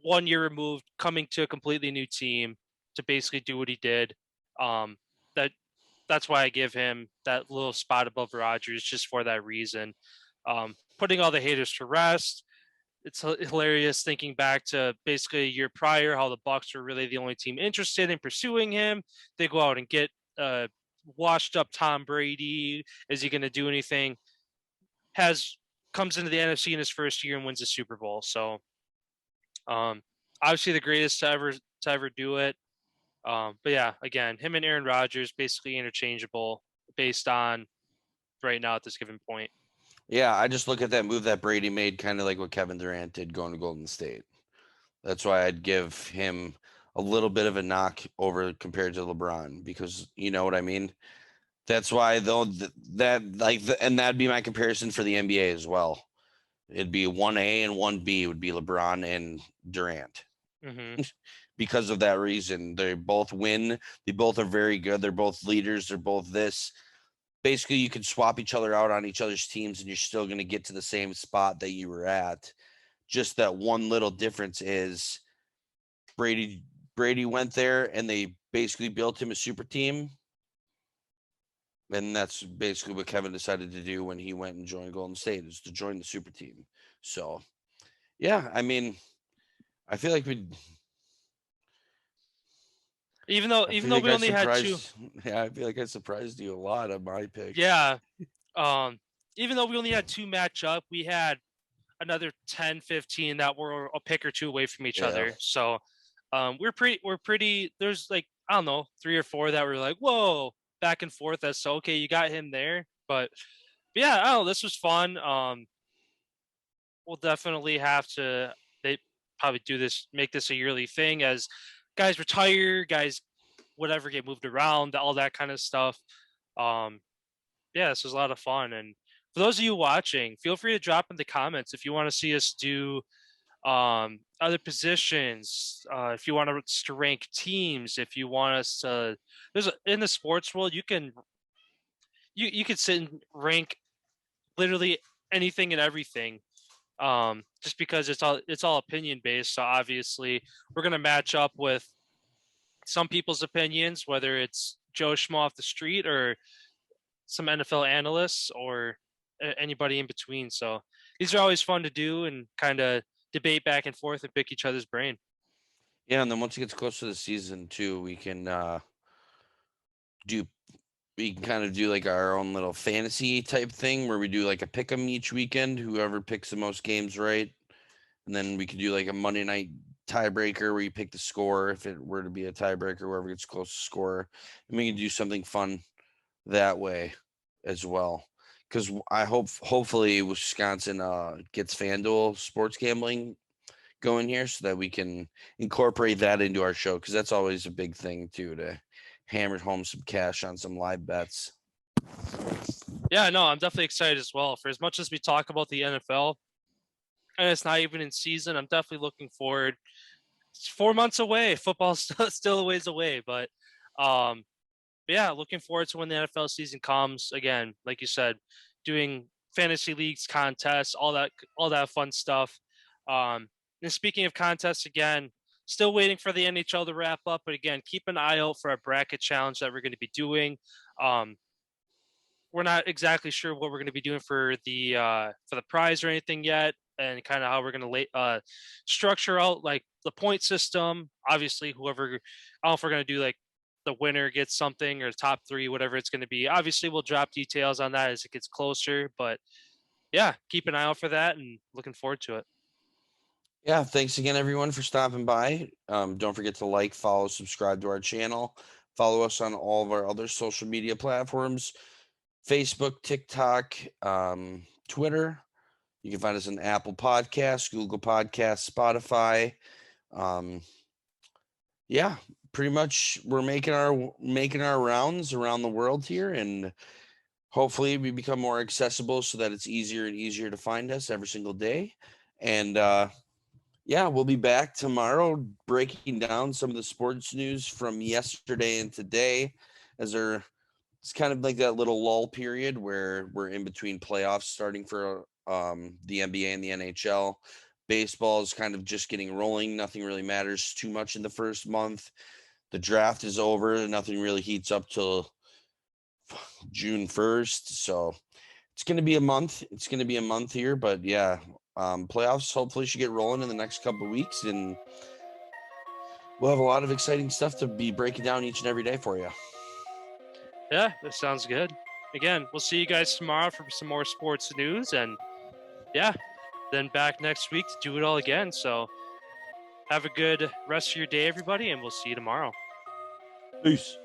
1 year removed, coming to a completely new team to basically do what he did. That's why I give him that little spot above Rodgers, just for that reason. Putting all the haters to rest. It's hilarious thinking back to basically a year prior, how the Bucs were really the only team interested in pursuing him. They go out and get washed up Tom Brady. Is he going to do anything? Comes into the NFC in his first year and wins the Super Bowl. So, obviously the greatest to ever do it. But yeah, again, him and Aaron Rodgers basically interchangeable based on right now at this given point. Yeah, I just look at that move that Brady made, kind of like what Kevin Durant did going to Golden State. That's why I'd give him a little bit of a knock over compared to LeBron, because you know what I mean? That's why, though, and that'd be my comparison for the NBA as well. It'd be 1A and 1B would be LeBron and Durant. Mm-hmm. Because of that reason, they both win. They both are very good. They're both leaders. They're both this. Basically, you can swap each other out on each other's teams, and you're still going to get to the same spot that you were at. Just that one little difference is Brady went there, and they basically built him a super team. And that's basically what Kevin decided to do when he went and joined Golden State, is to join the super team. So, yeah, I mean, I feel like Even though we only had two. Yeah, I feel like I surprised you a lot on my pick. Yeah. Even though we only had two matchup, we had another 10, 15 that were a pick or two away from each other. So we're pretty there's like, I don't know, 3 or 4 that were like, whoa, back and forth as so okay, you got him there. But yeah, I don't know, this was fun. We'll definitely have to they probably make this a yearly thing as guys retire, guys whatever get moved around, all that kind of stuff. Yeah, this was a lot of fun. And for those of you watching, feel free to drop in the comments if you want to see us do other positions, if you want us to rank teams, if you want us to in the sports world, you can sit and rank literally anything and everything. Just because it's all opinion based. So obviously we're gonna match up with some people's opinions, whether it's Joe Schmo off the street or some NFL analysts or anybody in between. So these are always fun to do and kind of debate back and forth and pick each other's brain. Yeah, and then once it gets close to the season too, we can kind of do like our own little fantasy type thing where we do like a pick 'em each weekend, whoever picks the most games right. And then we could do like a Monday night tiebreaker where you pick the score if it were to be a tiebreaker, whoever gets close to score. And we can do something fun that way as well. Because hopefully Wisconsin gets FanDuel sports gambling going here so that we can incorporate that into our show, because that's always a big thing too, to hammer home some cash on some live bets. Yeah, no, I'm definitely excited as well. For as much as we talk about the NFL, and it's not even in season, I'm definitely looking forward. It's 4 months away. Football's still a ways away, but yeah, looking forward to when the NFL season comes. Again, like you said, doing fantasy leagues, contests, all that fun stuff. And speaking of contests, again, still waiting for the NHL to wrap up. But again, keep an eye out for our bracket challenge that we're going to be doing. We're not exactly sure what we're going to be doing for the prize or anything yet, and kind of how we're going to structure out like the point system. Obviously, I don't know if we're going to do like the winner gets something or top 3, whatever it's going to be. Obviously, we'll drop details on that as it gets closer. But yeah, keep an eye out for that and looking forward to it. Yeah, thanks again, everyone, for stopping by. Don't forget to like, follow, subscribe to our channel. Follow us on all of our other social media platforms, Facebook, TikTok, Twitter. You can find us on Apple Podcasts, Google Podcasts, Spotify. Yeah, pretty much we're making our rounds around the world here, and hopefully we become more accessible so that it's easier and easier to find us every single day. And yeah, we'll be back tomorrow breaking down some of the sports news from yesterday and today, as it's kind of like that little lull period where we're in between playoffs starting for the NBA and the NHL. Baseball is kind of just getting rolling. Nothing really matters too much in the first month. The draft is over. Nothing really heats up till June 1st. So it's going to be a month. It's going to be a month here. But yeah, playoffs hopefully should get rolling in the next couple of weeks. And we'll have a lot of exciting stuff to be breaking down each and every day for you. Yeah, that sounds good. Again, we'll see you guys tomorrow for some more sports news. And yeah, then back next week to do it all again. So have a good rest of your day, everybody, and we'll see you tomorrow. Peace.